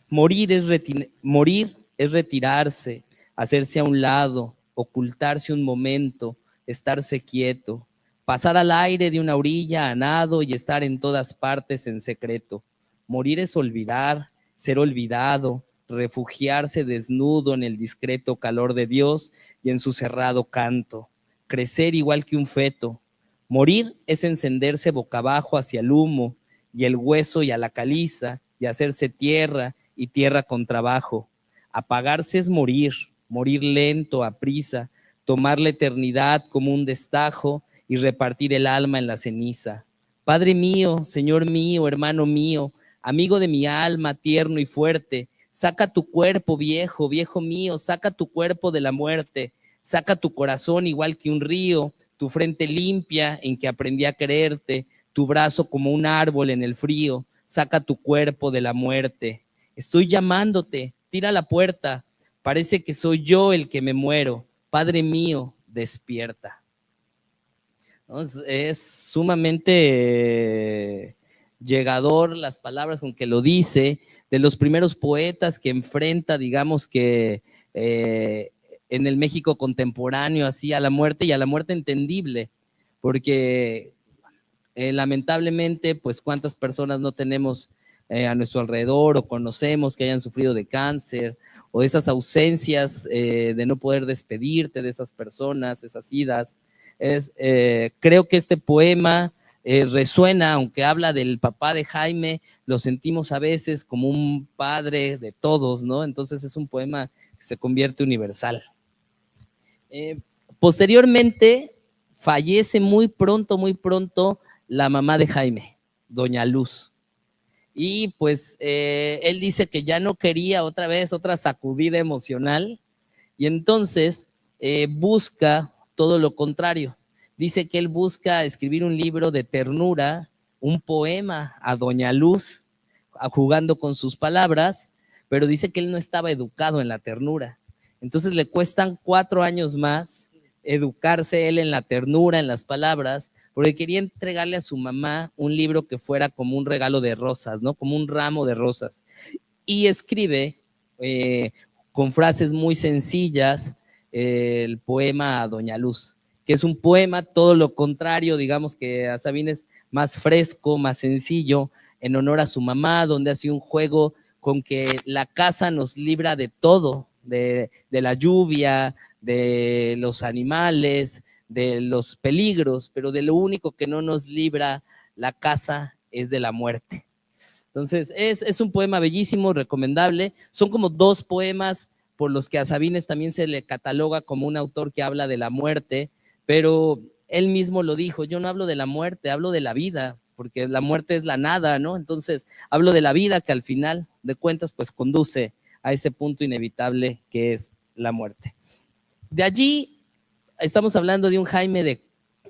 Morir es retirarse, hacerse a un lado, ocultarse un momento, estarse quieto, pasar al aire de una orilla a nado y estar en todas partes en secreto. Morir es olvidar, ser olvidado, refugiarse desnudo en el discreto calor de Dios y en su cerrado canto, crecer igual que un feto. Morir es encenderse boca abajo hacia el humo y el hueso y a la caliza y hacerse tierra y tierra con trabajo. Apagarse es morir, morir lento, aprisa, tomar la eternidad como un destajo y repartir el alma en la ceniza. Padre mío, Señor mío, hermano mío, amigo de mi alma, tierno y fuerte, saca tu cuerpo, viejo, viejo mío, saca tu cuerpo de la muerte, saca tu corazón igual que un río, tu frente limpia en que aprendí a quererte, tu brazo como un árbol en el frío, saca tu cuerpo de la muerte. Estoy llamándote, tira la puerta, parece que soy yo el que me muero, Padre mío, despierta. Entonces, es sumamente llegador las palabras con que lo dice, de los primeros poetas que enfrenta, digamos que en el México contemporáneo, así a la muerte, y a la muerte entendible, porque lamentablemente, pues cuántas personas no tenemos a nuestro alrededor o conocemos que hayan sufrido de cáncer, o de esas ausencias de no poder despedirte de esas personas, esas idas. Creo que este poema resuena, aunque habla del papá de Jaime, lo sentimos a veces como un padre de todos, ¿no? Entonces es un poema que se convierte universal. Posteriormente, fallece muy pronto la mamá de Jaime, doña Luz. Y pues él dice que ya no quería otra vez otra sacudida emocional, Y entonces busca todo lo contrario. Dice que él busca escribir un libro de ternura, un poema a Doña Luz, jugando con sus palabras, pero dice que él no estaba educado en la ternura. Entonces le cuestan 4 años más educarse él en la ternura, en las palabras, porque quería entregarle a su mamá un libro que fuera como un regalo de rosas, ¿no? Como un ramo de rosas. Y escribe con frases muy sencillas el poema a Doña Luz, que es un poema todo lo contrario, digamos que a Sabines más fresco, más sencillo, en honor a su mamá, donde hace un juego con que la casa nos libra de todo, de la lluvia, de los animales, de los peligros, pero de lo único que no nos libra la casa es de la muerte. Entonces, es un poema bellísimo, recomendable. Son como 2 poemas por los que a Sabines también se le cataloga como un autor que habla de la muerte, pero él mismo lo dijo, yo no hablo de la muerte, hablo de la vida, porque la muerte es la nada, ¿no? Entonces, hablo de la vida que al final de cuentas, pues conduce a ese punto inevitable que es la muerte. De allí, estamos hablando de un Jaime de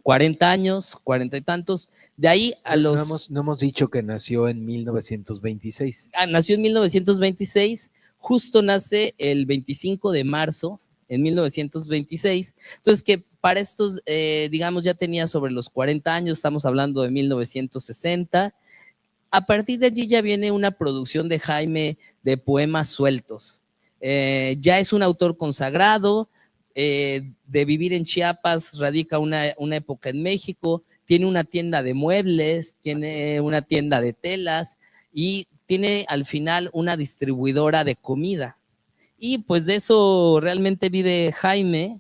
40 años, 40 y tantos, de ahí a los... No hemos dicho que nació en 1926. Nació en 1926, justo nace el 25 de marzo en 1926, entonces que para estos, digamos, ya tenía sobre los 40 años, estamos hablando de 1960. A partir de allí ya viene una producción de Jaime de poemas sueltos. Ya es un autor consagrado, de vivir en Chiapas, radica una época en México, tiene una tienda de muebles, tiene una tienda de telas y tiene al final una distribuidora de comida. Y pues de eso realmente vive Jaime.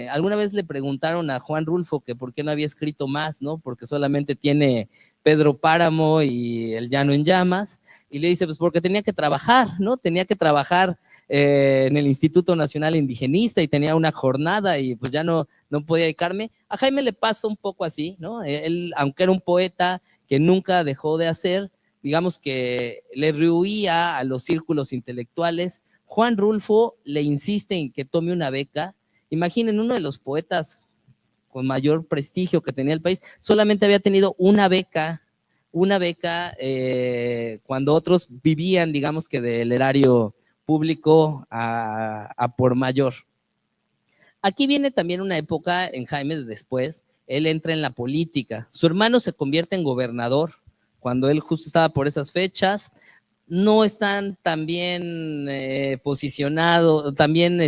Alguna vez le preguntaron a Juan Rulfo que por qué no había escrito más, ¿no? Porque solamente tiene Pedro Páramo y El Llano en Llamas. Y le dice, pues porque tenía que trabajar, ¿no? Tenía que trabajar en el Instituto Nacional Indigenista y tenía una jornada y pues ya no podía dedicarme. A Jaime le pasa un poco así, ¿no? Él, aunque era un poeta que nunca dejó de hacer, digamos que le rehuía a los círculos intelectuales. Juan Rulfo le insiste en que tome una beca. Imaginen, uno de los poetas con mayor prestigio que tenía el país, solamente había tenido una beca cuando otros vivían, digamos que del erario público a por mayor. Aquí viene también una época en Jaime de después, él entra en la política, su hermano se convierte en gobernador, cuando él justo estaba por esas fechas, no están tan bien posicionados, también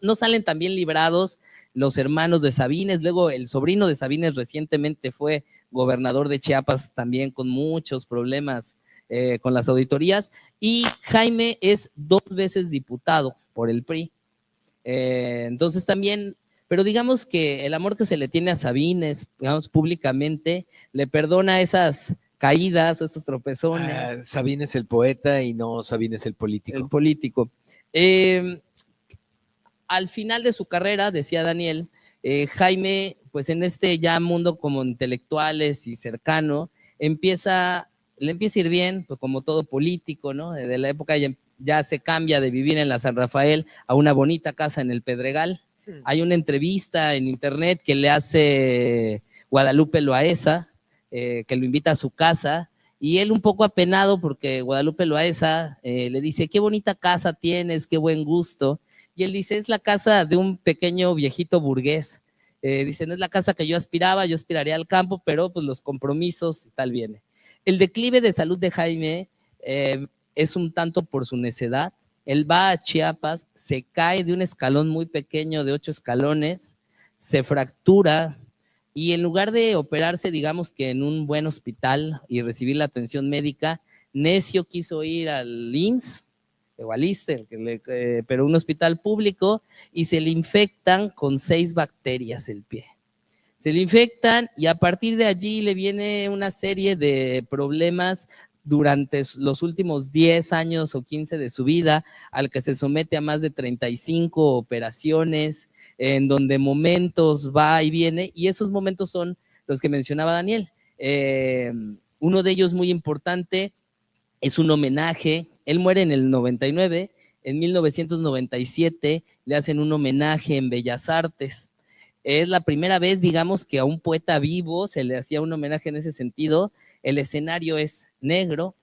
no salen tan bien librados los hermanos de Sabines, luego el sobrino de Sabines recientemente fue gobernador de Chiapas también con muchos problemas con las auditorías, y Jaime es 2 veces diputado por el PRI. Entonces también, pero digamos que el amor que se le tiene a Sabines, digamos públicamente, le perdona esas caídas o esos tropezones. Sabines el poeta y no Sabines el político. El político. Al final de su carrera, decía Daniel, Jaime, pues en este ya mundo como intelectuales y cercano, le empieza a ir bien, pues como todo político, ¿no? De la época ya se cambia de vivir en la San Rafael a una bonita casa en el Pedregal. Hay una entrevista en internet que le hace Guadalupe Loaesa, que lo invita a su casa, y él un poco apenado porque Guadalupe Loaesa le dice, qué bonita casa tienes, qué buen gusto, y él dice, es la casa de un pequeño viejito burgués. Dice, no es la casa que yo aspiraría al campo, pero pues los compromisos y tal viene. El declive de salud de Jaime es un tanto por su necedad. Él va a Chiapas, se cae de un escalón muy pequeño de 8 escalones, se fractura y en lugar de operarse, digamos que en un buen hospital y recibir la atención médica, necio quiso ir al IMSS o al ISSSTE, pero un hospital público, y se le infectan con 6 bacterias el pie. Se le infectan y a partir de allí le viene una serie de problemas durante los últimos 10 años o 15 de su vida, al que se somete a más de 35 operaciones, en donde momentos va y viene, y esos momentos son los que mencionaba Daniel. Uno de ellos muy importante es un homenaje. Él muere en el 99, en 1997 le hacen un homenaje en Bellas Artes. Es la primera vez, digamos, que a un poeta vivo se le hacía un homenaje en ese sentido. El escenario es negro,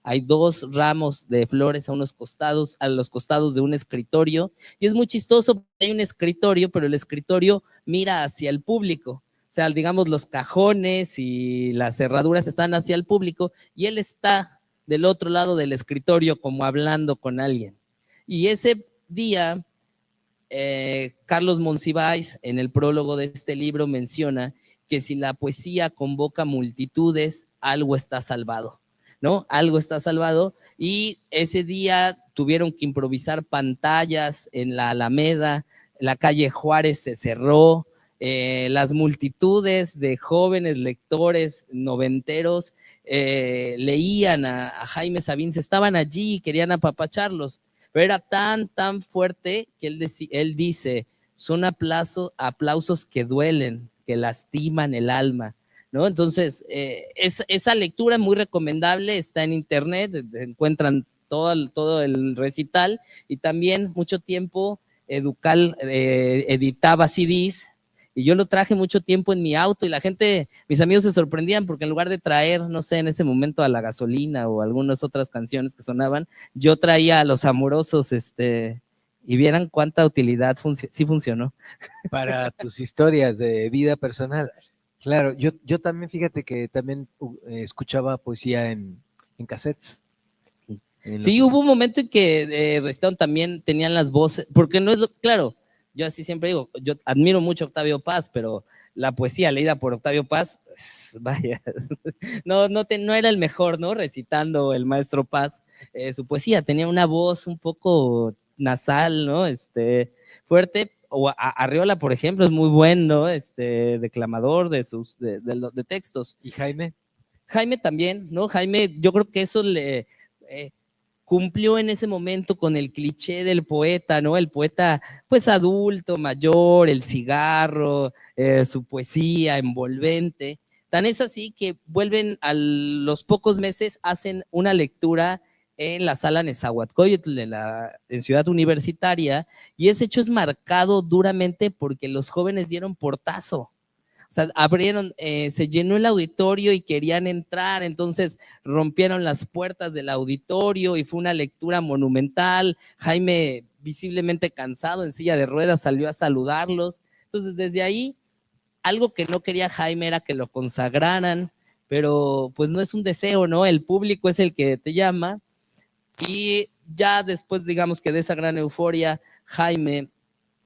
hay 2 ramos de flores a los costados de un escritorio, y es muy chistoso porque hay un escritorio, pero el escritorio mira hacia el público. O sea, digamos, los cajones y las cerraduras están hacia el público y él está del otro lado del escritorio como hablando con alguien. Y ese día, Carlos Monsiváis, en el prólogo de este libro, menciona que si la poesía convoca multitudes, algo está salvado, ¿no? Algo está salvado. Y ese día tuvieron que improvisar pantallas en la Alameda, la calle Juárez se cerró. Las multitudes de jóvenes lectores noventeros leían a Jaime Sabines, estaban allí y querían apapacharlos, pero era tan fuerte que él dice, son aplausos que duelen, que lastiman el alma, ¿no? Entonces, esa lectura muy recomendable, está en internet, encuentran todo el recital, y también mucho tiempo Educal editaba CDs, y yo lo traje mucho tiempo en mi auto, y la gente, mis amigos se sorprendían porque en lugar de traer, no sé, en ese momento a La Gasolina o algunas otras canciones que sonaban, yo traía a Los Amorosos, y vieran cuánta utilidad sí funcionó. Para tus historias de vida personal. Claro, yo también, fíjate que también escuchaba poesía en cassettes. Sí, hubo un momento en que recitaron también, tenían las voces, porque no es claro, yo así siempre digo, yo admiro mucho a Octavio Paz, pero la poesía leída por Octavio Paz, vaya, no era el mejor, ¿no? Recitando el maestro Paz, su poesía tenía una voz un poco nasal, ¿no? Fuerte. O Arriola, por ejemplo, es muy bueno, declamador de textos. ¿Y Jaime? Jaime también, ¿no? Jaime, yo creo que eso le cumplió en ese momento con el cliché del poeta, ¿no? El poeta, pues, adulto, mayor, el cigarro, su poesía envolvente. Tan es así que vuelven a los pocos meses, hacen una lectura en la sala Nezahualcóyotl, en Ciudad Universitaria, y ese hecho es marcado duramente porque los jóvenes dieron portazo. O sea, abrieron, se llenó el auditorio y querían entrar, entonces rompieron las puertas del auditorio y fue una lectura monumental. Jaime, visiblemente cansado, en silla de ruedas, salió a saludarlos. Entonces, desde ahí, algo que no quería Jaime era que lo consagraran, pero pues no es un deseo, ¿no? El público es el que te llama. Y ya después, digamos que de esa gran euforia, Jaime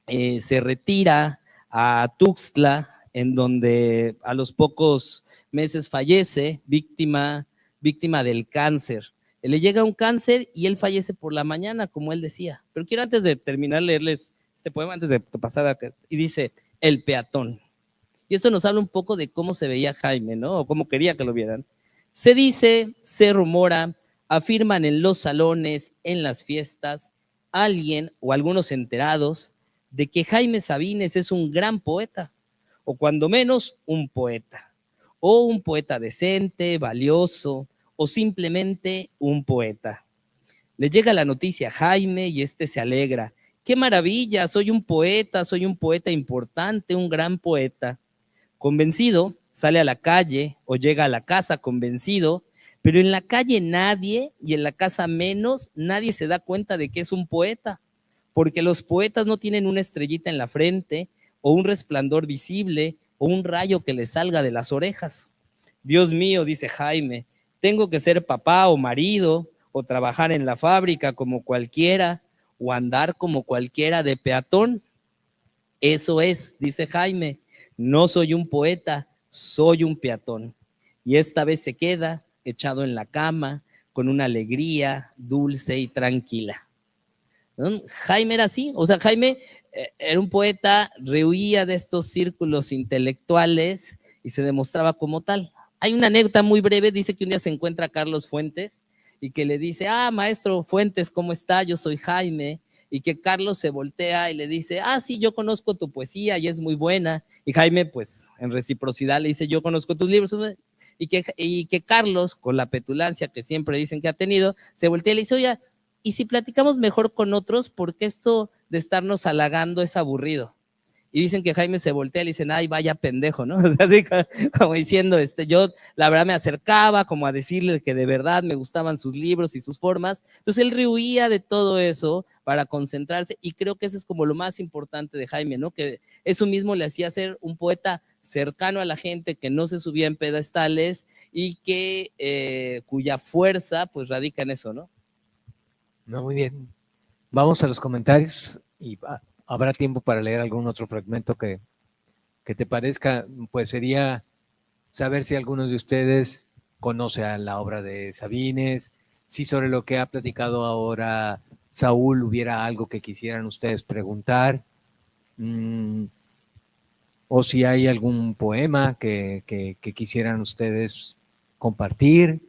se retira a Tuxtla, en donde a los pocos meses fallece, víctima del cáncer. Le llega un cáncer y él fallece por la mañana, como él decía. Pero quiero, antes de terminar, leerles este poema, antes de pasar acá, y dice, El peatón. Y esto nos habla un poco de cómo se veía Jaime, ¿no? O cómo quería que lo vieran. Se dice, se rumora, afirman en los salones, en las fiestas, alguien o algunos enterados de que Jaime Sabines es un gran poeta, o cuando menos un poeta, o un poeta decente, valioso, o simplemente un poeta. Le llega la noticia a Jaime y se alegra. ¡Qué maravilla! Soy un poeta importante, un gran poeta. Convencido, sale a la calle o llega a la casa convencido, pero en la calle nadie, y en la casa menos, nadie se da cuenta de que es un poeta, porque los poetas no tienen una estrellita en la frente, o un resplandor visible, o un rayo que le salga de las orejas. Dios mío, dice Jaime, tengo que ser papá o marido, o trabajar en la fábrica como cualquiera, o andar como cualquiera de peatón. Eso es, dice Jaime, no soy un poeta, soy un peatón. Y esta vez se queda echado en la cama, con una alegría dulce y tranquila. ¿No? Jaime era así, o sea, Jaime era un poeta, rehuía de estos círculos intelectuales y se demostraba como tal. Hay una anécdota muy breve, dice que un día se encuentra a Carlos Fuentes y que le dice, maestro Fuentes, ¿cómo está? Yo soy Jaime. Y que Carlos se voltea y le dice, sí, yo conozco tu poesía y es muy buena. Y Jaime, pues, en reciprocidad le dice, yo conozco tus libros. Y que Carlos, con la petulancia que siempre dicen que ha tenido, se voltea y le dice, oye, y si platicamos mejor con otros, porque esto de estarnos halagando es aburrido. Y dicen que Jaime se voltea y le dicen, ay, vaya pendejo, ¿no? O sea, así como diciendo, yo la verdad me acercaba como a decirle que de verdad me gustaban sus libros y sus formas. Entonces él rehuía de todo eso para concentrarse, y creo que eso es como lo más importante de Jaime, ¿no? Que eso mismo le hacía ser un poeta cercano a la gente, que no se subía en pedestales y que cuya fuerza pues radica en eso, ¿no? No, muy bien. Vamos a los comentarios y habrá tiempo para leer algún otro fragmento que te parezca. Pues sería saber si alguno de ustedes conoce a la obra de Sabines, si sobre lo que ha platicado ahora Saúl hubiera algo que quisieran ustedes preguntar, o si hay algún poema que quisieran ustedes compartir.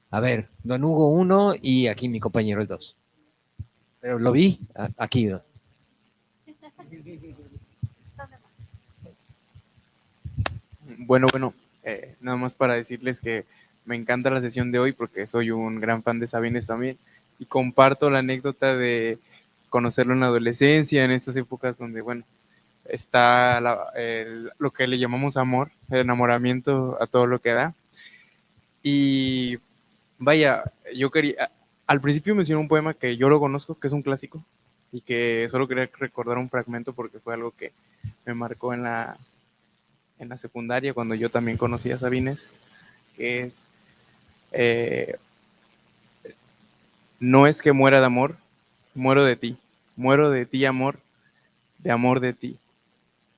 A ver, don Hugo 1 y aquí mi compañero el 2. Pero lo vi aquí, ¿no? Bueno, nada más para decirles que me encanta la sesión de hoy porque soy un gran fan de Sabines también, y comparto la anécdota de conocerlo en la adolescencia, en estas épocas donde, bueno, está lo que le llamamos amor, el enamoramiento a todo lo que da. Y vaya, yo quería, al principio mencioné un poema que yo lo conozco, que es un clásico, y que solo quería recordar un fragmento porque fue algo que me marcó en la secundaria, cuando yo también conocí a Sabines, que es: no es que muera de amor, muero de ti, amor de ti,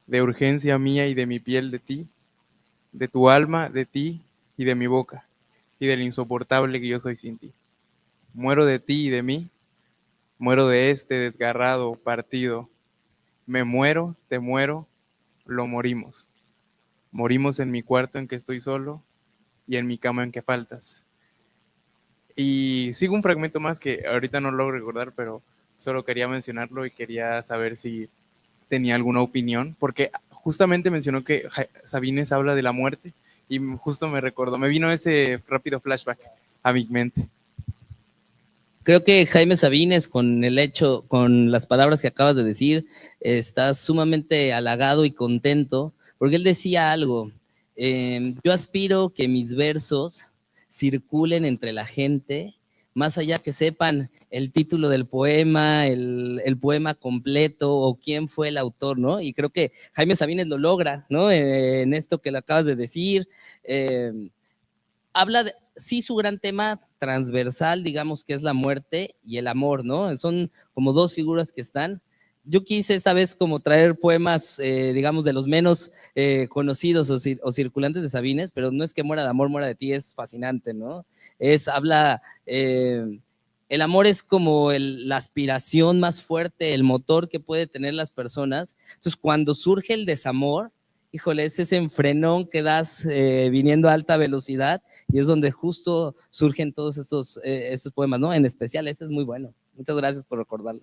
de urgencia mía y de mi piel de ti, de tu alma, de ti y de mi boca, y del insoportable que yo soy sin ti. Muero de ti y de mí, muero de este desgarrado partido, me muero, te muero, lo morimos. Morimos en mi cuarto en que estoy solo y en mi cama en que faltas. Y sigo un fragmento más que ahorita no logro recordar, pero solo quería mencionarlo y quería saber si tenía alguna opinión, porque justamente mencionó que Sabines habla de la muerte y justo me vino ese rápido flashback a mi mente. Creo que Jaime Sabines, con las palabras que acabas de decir, está sumamente halagado y contento, porque él decía algo: yo aspiro que mis versos circulen entre la gente, más allá que sepan el título del poema, el poema completo o quién fue el autor, ¿no? Y creo que Jaime Sabines lo logra, ¿no? En esto que le acabas de decir. Habla de, sí, su gran tema transversal, digamos, que es la muerte y el amor, ¿no? Son como dos figuras que están. Yo quise esta vez como traer poemas, digamos, de los menos conocidos o circulantes de Sabines, pero no es que muera de amor, muera de ti, es fascinante, ¿no? El amor es como la aspiración más fuerte, el motor que puede tener las personas. Entonces, cuando surge el desamor, híjole, es ese enfrenón que das viniendo a alta velocidad, y es donde justo surgen todos estos poemas, ¿no? En especial, este es muy bueno. Muchas gracias por recordarlo.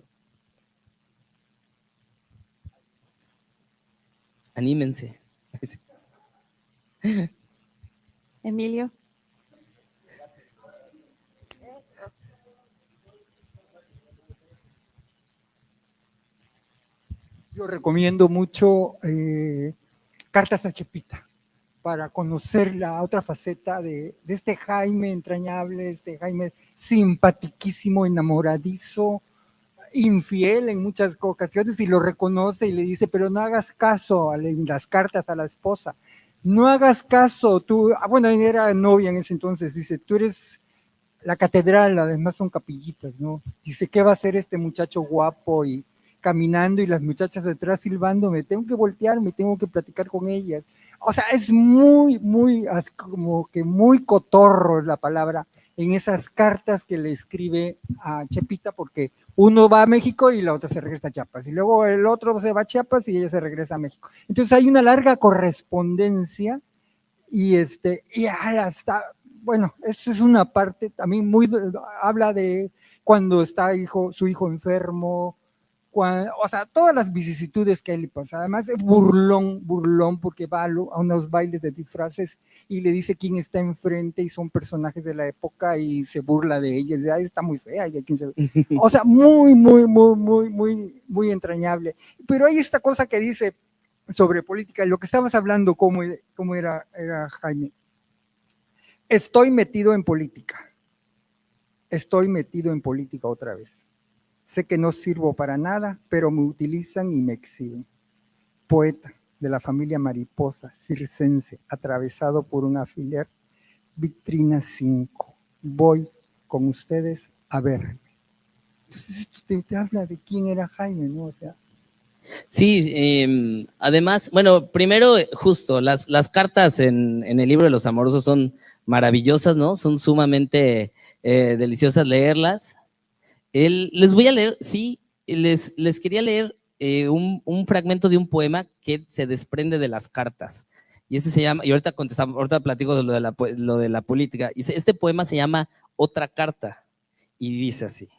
Anímense. Emilio. Yo recomiendo mucho Cartas a Chepita, para conocer la otra faceta de este Jaime entrañable, este Jaime simpatiquísimo, enamoradizo, infiel en muchas ocasiones, y lo reconoce y le dice, pero no hagas caso en las cartas a la esposa, no hagas caso, tú, bueno, era novia en ese entonces, dice, tú eres la catedral, además son capillitas, ¿no? Dice, ¿qué va a hacer este muchacho guapo y caminando y las muchachas detrás silbando? Me tengo que voltear, me tengo que platicar con ellas. O sea, es muy, como que muy cotorro la palabra en esas cartas que le escribe a Chepita, porque uno va a México y la otra se regresa a Chiapas, y luego el otro se va a Chiapas y ella se regresa a México. Entonces hay una larga correspondencia y está, bueno, eso es una parte también habla de cuando está su hijo enfermo, o sea, todas las vicisitudes que a él le pasa. Además es burlón, porque va a unos bailes de disfraces y le dice quién está enfrente y son personajes de la época y se burla de ella, dice, ay, está muy fea, y quién se... O sea, muy entrañable. Pero hay esta cosa que dice sobre política, lo que estabas hablando, cómo era Jaime. Estoy metido en política otra vez. Sé que no sirvo para nada, pero me utilizan y me exhiben. Poeta de la familia Mariposa, circense, atravesado por un alfiler, vitrina 5. Voy con ustedes a verme. Entonces esto te habla de quién era Jaime, ¿no? O sea, sí, además, bueno, primero, justo, las cartas en el libro de los amorosos son maravillosas, ¿no? Son sumamente deliciosas leerlas. Les voy a leer, sí, les quería leer un fragmento de un poema que se desprende de las cartas. Y ese se llama, y ahorita platico de lo de la política. Y este poema se llama Otra carta. Y dice así.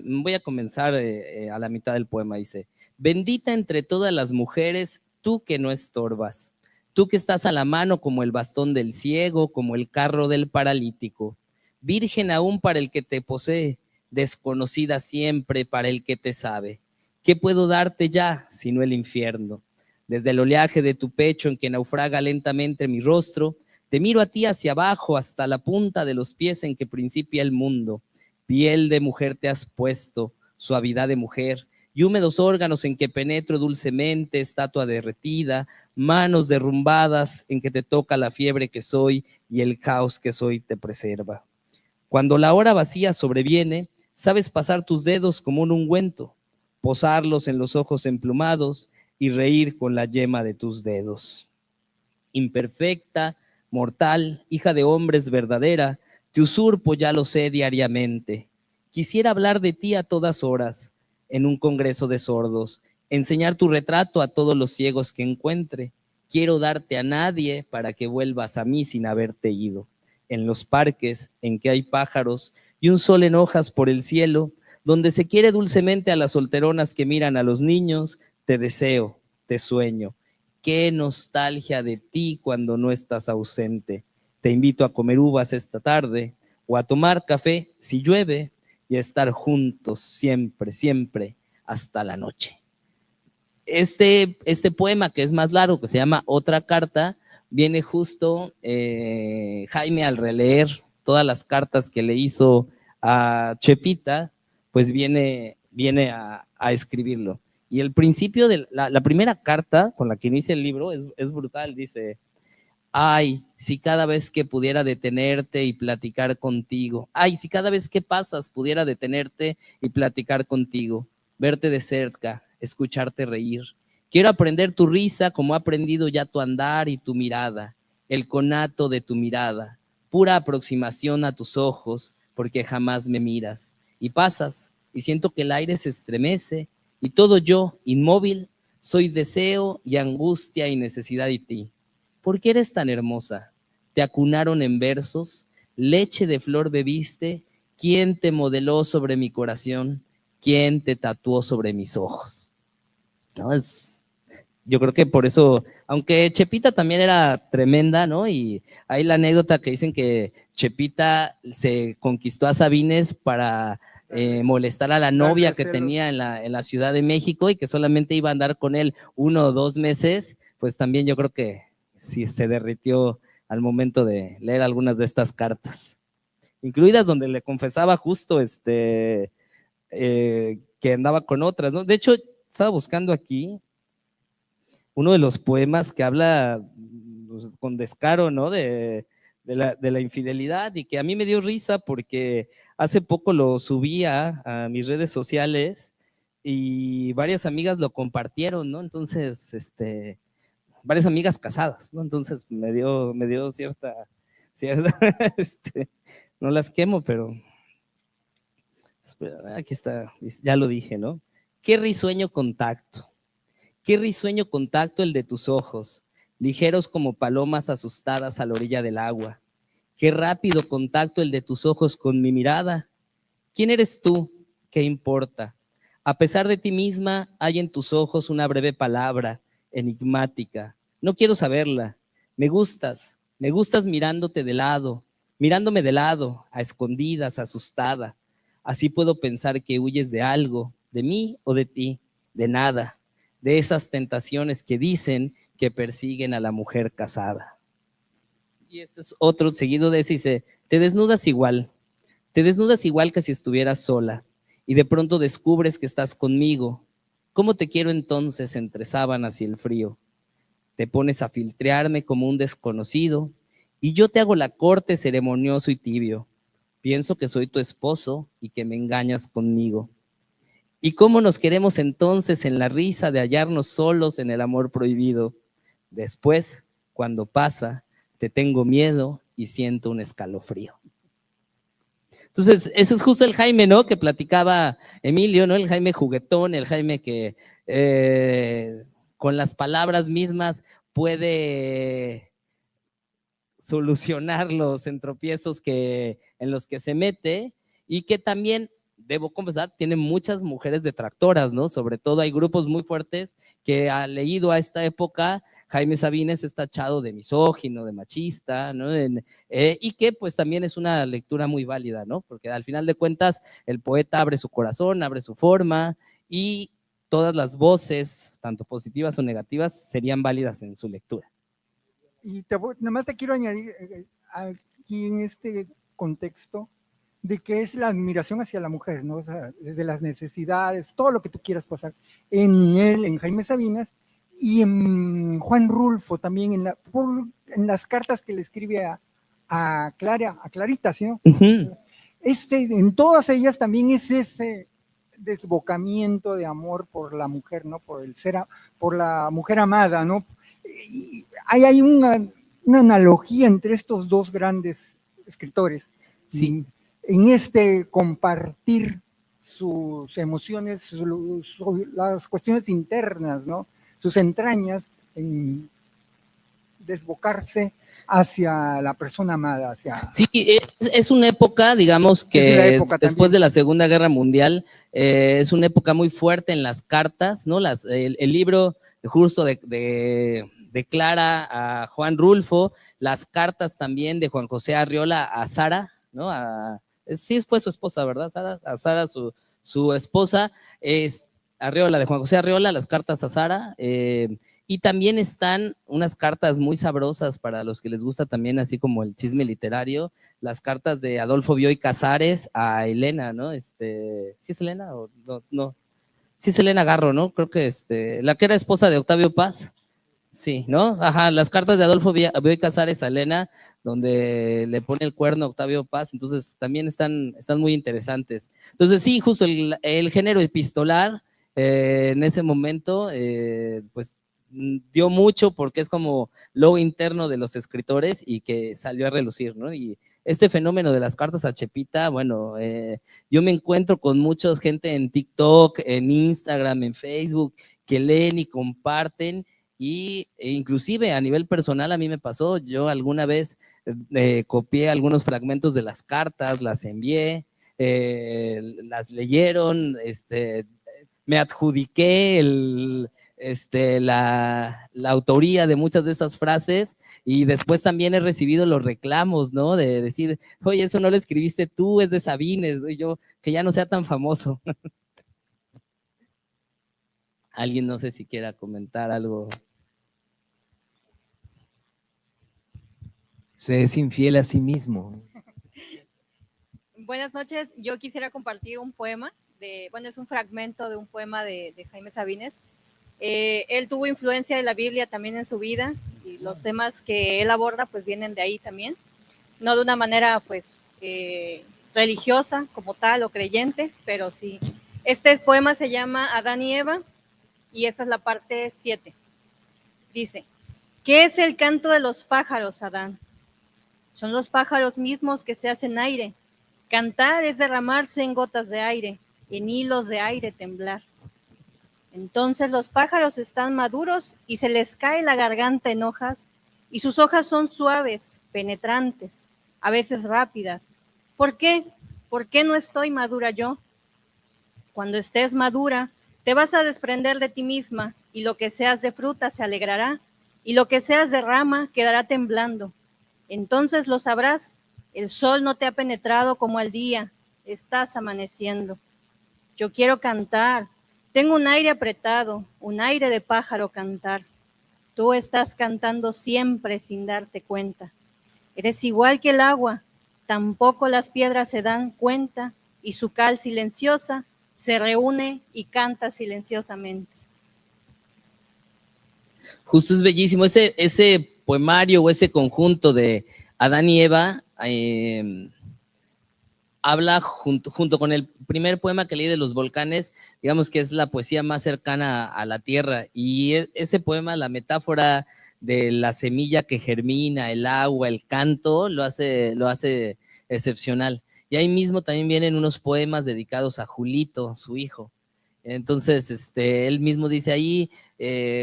Voy a comenzar a la mitad del poema. Dice: bendita entre todas las mujeres, tú que no estorbas, tú que estás a la mano como el bastón del ciego, como el carro del paralítico, virgen aún para el que te posee, desconocida siempre para el que te sabe. ¿Qué puedo darte ya, sino el infierno? Desde el oleaje de tu pecho en que naufraga lentamente mi rostro, te miro a ti hacia abajo hasta la punta de los pies en que principia el mundo. Piel de mujer te has puesto, suavidad de mujer, y húmedos órganos en que penetro dulcemente, estatua derretida, manos derrumbadas en que te toca la fiebre que soy y el caos que soy te preserva. Cuando la hora vacía sobreviene, sabes pasar tus dedos como un ungüento, posarlos en los ojos emplumados y reír con la yema de tus dedos. Imperfecta, mortal, hija de hombres verdadera, te usurpo, ya lo sé, diariamente. Quisiera hablar de ti a todas horas, en un congreso de sordos, enseñar tu retrato a todos los ciegos que encuentre. Quiero darte a nadie para que vuelvas a mí sin haberte ido. En los parques en que hay pájaros y un sol en hojas por el cielo, donde se quiere dulcemente a las solteronas que miran a los niños, te deseo, te sueño. Qué nostalgia de ti cuando no estás ausente. Te invito a comer uvas esta tarde o a tomar café si llueve y a estar juntos siempre, siempre hasta la noche. Este poema, que es más largo, que se llama Otra carta, viene justo Jaime al releer todas las cartas que le hizo a Chepita, pues viene a escribirlo. Y el principio de la primera carta con la que inicia el libro es brutal, dice: ay, si cada vez que pudiera detenerte y platicar contigo, ay, si cada vez que pasas pudiera detenerte y platicar contigo, verte de cerca, escucharte reír. Quiero aprender tu risa como he aprendido ya tu andar y tu mirada, el conato de tu mirada, pura aproximación a tus ojos, porque jamás me miras. Y pasas, y siento que el aire se estremece, y todo yo, inmóvil, soy deseo y angustia y necesidad de ti. ¿Por qué eres tan hermosa? Te acunaron en versos, leche de flor bebiste, ¿quién te modeló sobre mi corazón? ¿Quién te tatuó sobre mis ojos? ¿No? Yo creo que por eso, aunque Chepita también era tremenda, ¿no? Y hay la anécdota que dicen que Chepita se conquistó a Sabines para molestar a la novia que tenía en la Ciudad de México y que solamente iba a andar con él 1 o 2 meses, pues también yo creo que sí se derritió al momento de leer algunas de estas cartas, incluidas donde le confesaba justo que andaba con otras, ¿no? De hecho, estaba buscando aquí uno de los poemas que habla pues, con descaro, ¿no? De la infidelidad, y que a mí me dio risa porque hace poco lo subí a mis redes sociales y varias amigas lo compartieron, ¿no? Entonces, varias amigas casadas, ¿no? Entonces me dio cierta no las quemo, pero espera, aquí está, ya lo dije, ¿no? Qué risueño contacto el de tus ojos, ligeros como palomas asustadas a la orilla del agua. Qué rápido contacto el de tus ojos con mi mirada. ¿Quién eres tú? ¿Qué importa? A pesar de ti misma, hay en tus ojos una breve palabra enigmática. No quiero saberla. Me gustas mirándome de lado, a escondidas, asustada. Así puedo pensar que huyes de algo, de mí o de ti, de nada, de esas tentaciones que dicen que persiguen a la mujer casada. Y este es otro, seguido de ese, dice, te desnudas igual que si estuvieras sola, y de pronto descubres que estás conmigo. ¿Cómo te quiero entonces entre sábanas y el frío? Te pones a filtrearme como un desconocido, y yo te hago la corte ceremonioso y tibio. Pienso que soy tu esposo y que me engañas conmigo. ¿Y cómo nos queremos entonces en la risa de hallarnos solos en el amor prohibido? Después, cuando pasa, te tengo miedo y siento un escalofrío. Entonces, ese es justo el Jaime, ¿no? Que platicaba Emilio, ¿no? El Jaime juguetón, el Jaime que con las palabras mismas puede solucionar los entropiezos en los que se mete, y que también, debo confesar, tiene muchas mujeres detractoras, ¿no? Sobre todo hay grupos muy fuertes que ha leído a esta época Jaime Sabines es tachado de misógino, de machista, ¿no? Y que pues también es una lectura muy válida, ¿no? Porque al final de cuentas el poeta abre su corazón, abre su forma, y todas las voces, tanto positivas o negativas, serían válidas en su lectura. Y nada más te quiero añadir aquí en este contexto de que es la admiración hacia la mujer, ¿no? O sea, desde las necesidades, todo lo que tú quieras pasar en él, en Jaime Sabines, y en Juan Rulfo también, en las cartas que le escribe a Clarita, ¿sí? ¿No? Uh-huh. En todas ellas también es ese desbocamiento de amor por la mujer, ¿no? Por la mujer amada, ¿no? Y hay una analogía entre estos dos grandes escritores. Sí. En este compartir sus emociones, las cuestiones internas, ¿no? Sus entrañas, en desbocarse hacia la persona amada. Sí, es una época, digamos que después de la Segunda Guerra Mundial, es una época muy fuerte en las cartas, ¿no? El libro justo de Clara a Juan Rulfo, las cartas también de Juan José Arriola a Sara, ¿no? Sí, fue su esposa, ¿verdad? A Sara, su esposa, es Arriola, de Juan José Arriola, las cartas a Sara, y también están unas cartas muy sabrosas para los que les gusta también, así como el chisme literario, las cartas de Adolfo Bioy Casares a Elena, ¿no? ¿Sí es Elena o no? Sí es Elena Garro, ¿no? Creo que la que era esposa de Octavio Paz. Sí, ¿no? Ajá, las cartas de Adolfo Bioy Casares a Elena, donde le pone el cuerno a Octavio Paz, entonces también están muy interesantes. Entonces sí, justo el género epistolar en ese momento, pues dio mucho porque es como lo interno de los escritores y que salió a relucir, ¿no? Y este fenómeno de las cartas a Chepita, bueno, yo me encuentro con mucha gente en TikTok, en Instagram, en Facebook, que leen y comparten, e inclusive a nivel personal a mí me pasó, yo alguna vez copié algunos fragmentos de las cartas, las envié, las leyeron, me adjudiqué la autoría de muchas de esas frases, y después también he recibido los reclamos, ¿no? De decir, oye, eso no lo escribiste tú, es de Sabines, y yo, que ya no sea tan famoso. Alguien, no sé si quiera comentar algo. Se es infiel a sí mismo. Buenas noches, yo quisiera compartir un poema, es un fragmento de un poema de Jaime Sabines. Él tuvo influencia de la Biblia también en su vida, y los temas que él aborda pues vienen de ahí también, no de una manera pues religiosa como tal o creyente, pero sí. Este poema se llama Adán y Eva, y esta es la parte 7. Dice: ¿qué es el canto de los pájaros, Adán? Son los pájaros mismos que se hacen aire. Cantar es derramarse en gotas de aire, en hilos de aire temblar. Entonces los pájaros están maduros y se les cae la garganta en hojas, y sus hojas son suaves, penetrantes, a veces rápidas. ¿Por qué? ¿Por qué no estoy madura yo? Cuando estés madura, te vas a desprender de ti misma, y lo que seas de fruta se alegrará, y lo que seas de rama quedará temblando. Entonces lo sabrás, el sol no te ha penetrado como al día, estás amaneciendo. Yo quiero cantar, tengo un aire apretado, un aire de pájaro cantar. Tú estás cantando siempre sin darte cuenta. Eres igual que el agua, tampoco las piedras se dan cuenta, y su cal silenciosa se reúne y canta silenciosamente. Justo es bellísimo ese poemario o ese conjunto de Adán y Eva. Habla junto con el primer poema que leí de los volcanes, digamos que es la poesía más cercana a la tierra, y ese poema, la metáfora de la semilla que germina, el agua, el canto, lo hace excepcional. Y ahí mismo también vienen unos poemas dedicados a Julito, su hijo. Entonces, él mismo dice ahí,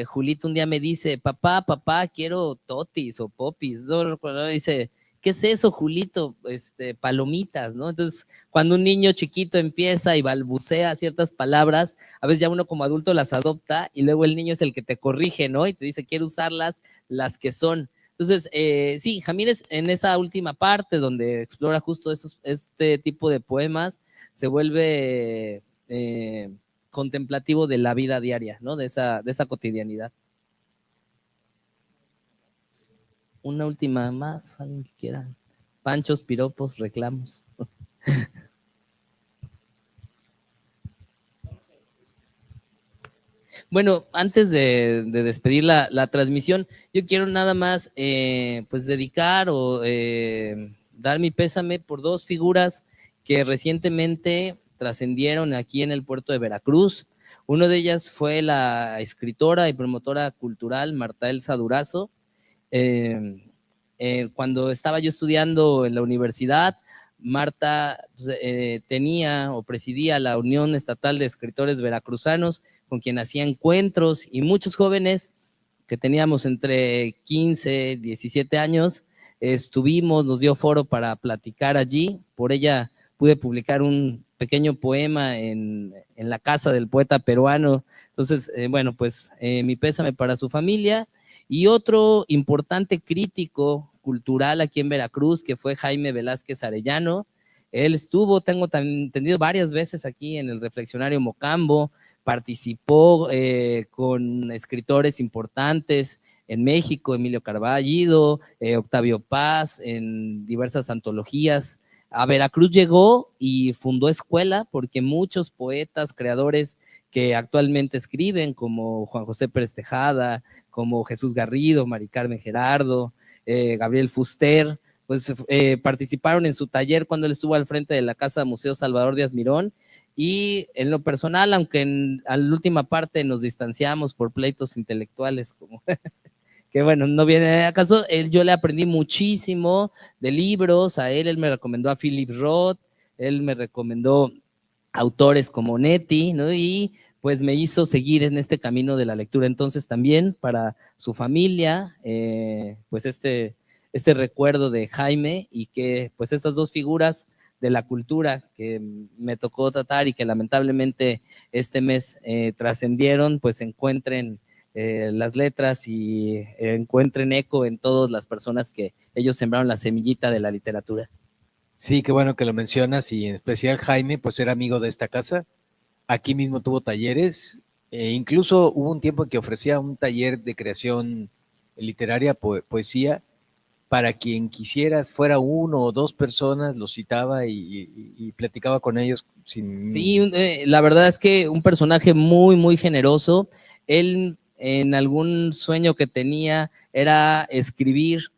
Julito un día me dice, papá, quiero totis o popis, ¿no? Dice, ¿qué es eso, Julito? Palomitas, ¿no? Entonces, cuando un niño chiquito empieza y balbucea ciertas palabras, a veces ya uno como adulto las adopta y luego el niño es el que te corrige, ¿no? Y te dice, quiero usarlas, las que son. Entonces, sí, Jamírez en esa última parte donde explora justo este tipo de poemas, se vuelve contemplativo de la vida diaria, ¿no? De esa cotidianidad. Una última más, alguien que quiera. Panchos, piropos, reclamos. Bueno, antes de despedir la transmisión, yo quiero nada más pues dedicar o dar mi pésame por dos figuras que recientemente trascendieron aquí en el puerto de Veracruz. Una de ellas fue la escritora y promotora cultural Marta Elsa Durazo. Cuando estaba yo estudiando en la universidad, Marta tenía o presidía la Unión Estatal de Escritores Veracruzanos, con quien hacía encuentros, y muchos jóvenes que teníamos entre 15, 17 años, nos dio foro para platicar allí. Por ella pude publicar un pequeño poema en la casa del poeta peruano. Entonces, bueno, pues mi pésame para su familia. Y otro importante crítico cultural aquí en Veracruz, que fue Jaime Velázquez Arellano. Él tengo entendido, varias veces aquí en el Reflexionario Mocambo, participó con escritores importantes en México, Emilio Carballido, Octavio Paz, en diversas antologías. A Veracruz llegó y fundó escuela, porque muchos poetas, creadores que actualmente escriben, como Juan José Pérez Tejada, como Jesús Garrido, Mari Carmen Gerardo, Gabriel Fuster, pues participaron en su taller cuando él estuvo al frente de la Casa Museo Salvador Díaz Mirón. Y en lo personal, aunque a la última parte nos distanciamos por pleitos intelectuales, como que bueno, no viene a caso, yo le aprendí muchísimo de libros, él me recomendó a Philip Roth, él me recomendó autores como Netti, ¿no? Y pues me hizo seguir en este camino de la lectura. Entonces también para su familia, pues este recuerdo de Jaime, y que pues estas dos figuras de la cultura que me tocó tratar y que lamentablemente este mes trascendieron, pues encuentren las letras y encuentren eco en todas las personas que ellos sembraron la semillita de la literatura. Sí, qué bueno que lo mencionas, y en especial Jaime, pues era amigo de esta casa. Aquí mismo tuvo talleres, incluso hubo un tiempo en que ofrecía un taller de creación literaria, poesía, para quien quisieras, fuera uno o dos personas, los citaba y platicaba con ellos. Sí, la verdad es que un personaje muy, muy generoso. Él, en algún sueño que tenía, era escribir,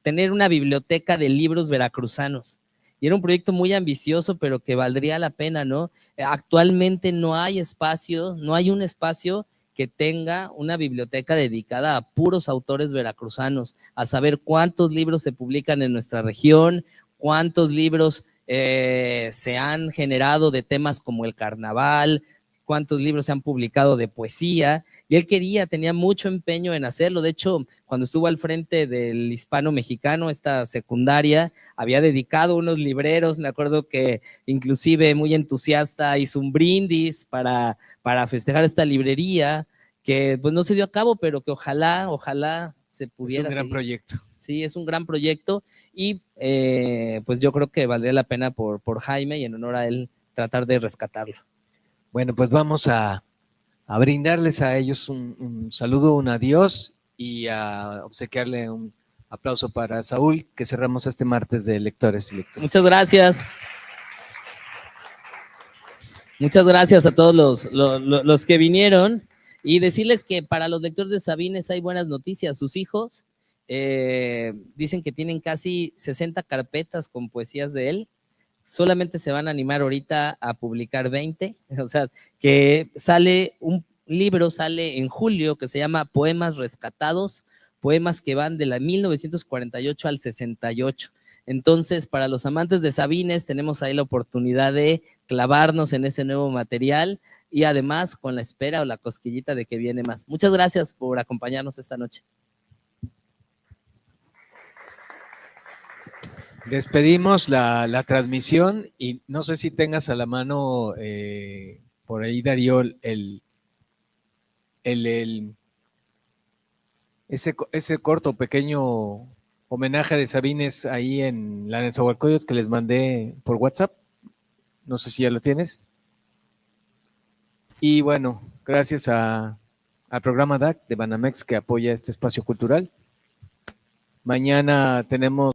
tener una biblioteca de libros veracruzanos. Y era un proyecto muy ambicioso, pero que valdría la pena, ¿no? Actualmente no hay espacio, no hay un espacio que tenga una biblioteca dedicada a puros autores veracruzanos, a saber cuántos libros se publican en nuestra región, cuántos libros se han generado de temas como el carnaval, cuántos libros se han publicado de poesía, y él tenía mucho empeño en hacerlo. De hecho, cuando estuvo al frente del Hispano Mexicano, esta secundaria, había dedicado unos libreros, me acuerdo que inclusive muy entusiasta hizo un brindis para festejar esta librería, que pues no se dio a cabo, pero que ojalá se pudiera. Es un gran seguir. proyecto. Sí, es un gran proyecto y pues yo creo que valdría la pena por Jaime y en honor a él tratar de rescatarlo. Bueno, pues vamos a brindarles a ellos un saludo, un adiós y a obsequiarle un aplauso para Saúl, que cerramos este martes de Lectores y Lecturas. Muchas gracias. Muchas gracias a todos los que vinieron y decirles que para los lectores de Sabines hay buenas noticias. Sus hijos dicen que tienen casi 60 carpetas con poesías de él. Solamente se van a animar ahorita a publicar 20, o sea, que sale un libro, sale en julio, que se llama Poemas Rescatados, poemas que van de la 1948 al 68. Entonces, para los amantes de Sabines, tenemos ahí la oportunidad de clavarnos en ese nuevo material y además con la espera o la cosquillita de que viene más. Muchas gracias por acompañarnos esta noche. Despedimos la transmisión y no sé si tengas a la mano por ahí, Darío, ese corto, pequeño homenaje de Sabines ahí en la Nezahualcóyotl que les mandé por WhatsApp. No sé si ya lo tienes. Y bueno, gracias al programa DAC de Banamex que apoya este espacio cultural. Mañana tenemos